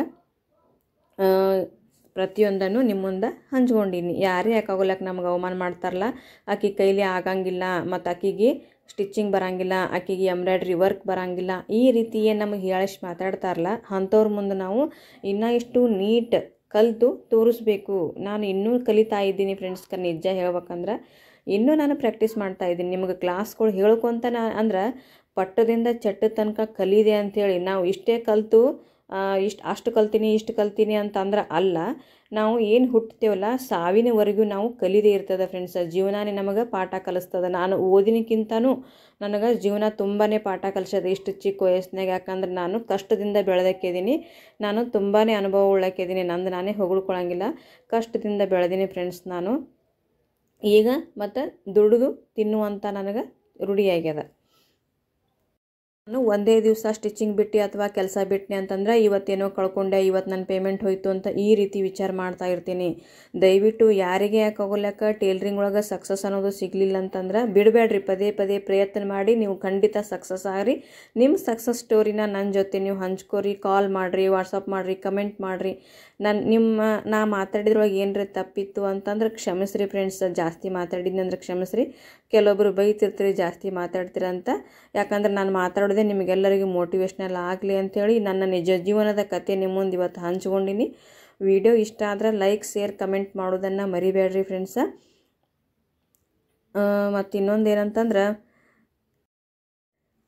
A: ಪ್ರತಿಯೊಂದನ್ನು ನಿಮ್ಮ ಮುಂದೆ ಹಂಚ್ಕೊಂಡೀನಿ. ಯಾರೇ ಯಾಕಾಗೋಲಕ್ಕೆ ನಮ್ಗೆ ಅವಮಾನ ಮಾಡ್ತಾರಲ್ಲ, ಆಕೆ ಕೈಲಿ ಆಗಂಗಿಲ್ಲ, ಮತ್ತು ಆಕೆಗೆ ಸ್ಟಿಚಿಂಗ್ ಬರೋಂಗಿಲ್ಲ, ಆಕೆಗೆ ಎಂಬ್ರಾಯ್ಡ್ರಿ ವರ್ಕ್ ಬರೋಂಗಿಲ್ಲ, ಈ ರೀತಿ ಏನು ನಮಗೆ ಹೇಳಿಸಿ ಮಾತಾಡ್ತಾರಲ್ಲ ಅಂಥವ್ರ ಮುಂದೆ ನಾವು ಇನ್ನೂ ಇಷ್ಟು ನೀಟ್ ಕಲಿತು ತೋರಿಸ್ಬೇಕು. ನಾನು ಇನ್ನೂ ಕಲಿತಾ ಇದ್ದೀನಿ ಫ್ರೆಂಡ್ಸ್. ನಿಜ ಹೇಳ್ಬೇಕಂದ್ರೆ ಇನ್ನೂ ನಾನು ಪ್ರಾಕ್ಟೀಸ್ ಮಾಡ್ತಾಯಿದ್ದೀನಿ. ನಿಮಗೆ ಕ್ಲಾಸ್ಗಳು ಹೇಳ್ಕೊತ ಅಂದ್ರೆ ಪಟ್ಟದಿಂದ ಚಟ್ಟ ತನಕ ಕಲಿದೆ ಅಂಥೇಳಿ ನಾವು ಇಷ್ಟೇ ಕಲಿತು ಅಷ್ಟು ಕಲ್ತೀನಿ ಅಂತಂದ್ರೆ ಅಲ್ಲ. ನಾವು ಏನು ಹುಟ್ಟುತ್ತೇವಲ್ಲ ಸಾವಿನವರೆಗೂ ನಾವು ಕಲಿದೇ ಇರ್ತದೆ ಫ್ರೆಂಡ್ಸ್. ಜೀವನನೇ ನಮಗೆ ಪಾಠ ಕಲಿಸ್ತದೆ. ನಾನು ಓದಿನಕ್ಕಿಂತನೂ ನನಗೆ ಜೀವನ ತುಂಬಾ ಪಾಠ ಕಲಿಸೋದು ಇಷ್ಟು ಚಿಕ್ಕ ವಯಸ್ಸಿನಾಗ. ಯಾಕಂದ್ರೆ ನಾನು ಕಷ್ಟದಿಂದ ಬೆಳೆದಕ್ಕಿದ್ದೀನಿ, ನಾನು ತುಂಬಾ ಅನುಭವ ಉಳ್ಳಕ್ಕಿದ್ದೀನಿ. ನಂದು ನಾನೇ ಹೊಗಳ್ಕೊಳಂಗಿಲ್ಲ, ಕಷ್ಟದಿಂದ ಬೆಳೆದೀನಿ ಫ್ರೆಂಡ್ಸ್ ನಾನು. ಈಗ ಮತ್ತು ದುಡಿದು ತಿನ್ನುವಂಥ ನನಗೆ ರೂಢಿಯಾಗ್ಯದ. ನಾನು ಒಂದೇ ದಿವಸ ಸ್ಟಿಚಿಂಗ್ ಬಿಟ್ಟು ಅಥವಾ ಕೆಲಸ ಬಿಟ್ಟನೆ ಅಂತಂದ್ರೆ ಇವತ್ತೇನೋ ಕಳ್ಕೊಂಡೆ, ಇವತ್ತು ನನ್ನ ಪೇಮೆಂಟ್ ಹೋಯಿತು ಅಂತ ಈ ರೀತಿ ವಿಚಾರ ಮಾಡ್ತಾ ಇರ್ತೀನಿ. ದಯವಿಟ್ಟು ಯಾರಿಗೆ ಯಾಕಾಗೋಲಕ್ಕ ಟೇಲ್ರಿಂಗ್ ಒಳಗೆ ಸಕ್ಸಸ್ ಅನ್ನೋದು ಸಿಗಲಿಲ್ಲ ಅಂತಂದ್ರೆ ಬಿಡಬೇಡ್ರಿ. ಪದೇ ಪದೇ ಪ್ರಯತ್ನ ಮಾಡಿ ನೀವು ಖಂಡಿತ ಸಕ್ಸಸ್ ಆಗ್ರಿ. ನಿಮ್ಮ ಸಕ್ಸಸ್ ಸ್ಟೋರಿನ ನನ್ನ ಜೊತೆ ನೀವು ಹಂಚ್ಕೋರಿ. ಕಾಲ್ ಮಾಡಿರಿ, ವಾಟ್ಸಪ್ ಮಾಡಿರಿ, ಕಮೆಂಟ್ ಮಾಡಿರಿ. ನಾ ಮಾತಾಡಿದ್ರೊಳಗೆ ಏನರ ತಪ್ಪಿತ್ತು ಅಂತಂದ್ರೆ ಕ್ಷಮಿಸ್ರಿ ಫ್ರೆಂಡ್ಸ್. ಜಾಸ್ತಿ ಮಾತಾಡಿದ್ನಂದ್ರೆ ಕ್ಷಮಿಸ್ರಿ. ಕೆಲವೊಬ್ಬರು ಬೈತಿರ್ತೀರಿ ಜಾಸ್ತಿ ಮಾತಾಡ್ತೀರಂತ. ಯಾಕಂದ್ರೆ ನಾನು ಮಾತಾಡೋದೇ ನಿಮಗೆಲ್ಲರಿಗೂ ಮೋಟಿವೇಶ್ನಲ್ ಆಗಲಿ ಅಂಥೇಳಿ ನನ್ನ ನಿಜ ಜೀವನದ ಕತೆ ನಿಮ್ಮ ಮುಂದೆ ಇವತ್ತು ಹಂಚ್ಕೊಂಡಿನಿ. ವಿಡಿಯೋ ಇಷ್ಟ ಆದರೆ ಲೈಕ್, ಶೇರ್, ಕಮೆಂಟ್ ಮಾಡೋದನ್ನು ಮರಿಬೇಡ್ರಿ ಫ್ರೆಂಡ್ಸ. ಮತ್ತು ಇನ್ನೊಂದು ಏನಂತಂದ್ರೆ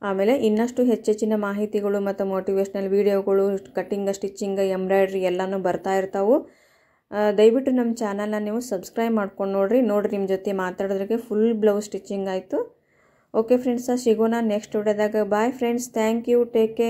A: ಆಮೇಲೆ ಇನ್ನಷ್ಟು ಹೆಚ್ಚಿನ ಮಾಹಿತಿಗಳು ಮತ್ತು ಮೋಟಿವೇಶ್ನಲ್ ವೀಡಿಯೋಗಳು, ಕಟ್ಟಿಂಗ್, ಸ್ಟಿಚಿಂಗ್, ಎಂಬ್ರಾಯ್ಡ್ರಿ ಎಲ್ಲನೂ ಬರ್ತಾ ಇರ್ತಾವೆ. ದಯವಿಟ್ಟು ನಮ್ಮ ಚಾನಲ್ನ ನೀವು ಸಬ್ಸ್ಕ್ರೈಬ್ ಮಾಡ್ಕೊಂಡು ನೋಡಿರಿ. ನಿಮ್ಮ ಜೊತೆ ಮಾತಾಡೋದ್ರಿಗೆ ಫುಲ್ ಬ್ಲೌಸ್ ಸ್ಟಿಚಿಂಗ್ ಆಯಿತು. ಓಕೆ ಫ್ರೆಂಡ್ಸ, ಸಿಗೋಣ ನೆಕ್ಸ್ಟ್ ವಿಡಿಯೋದಾಗ. Bye friends, thank you, take care.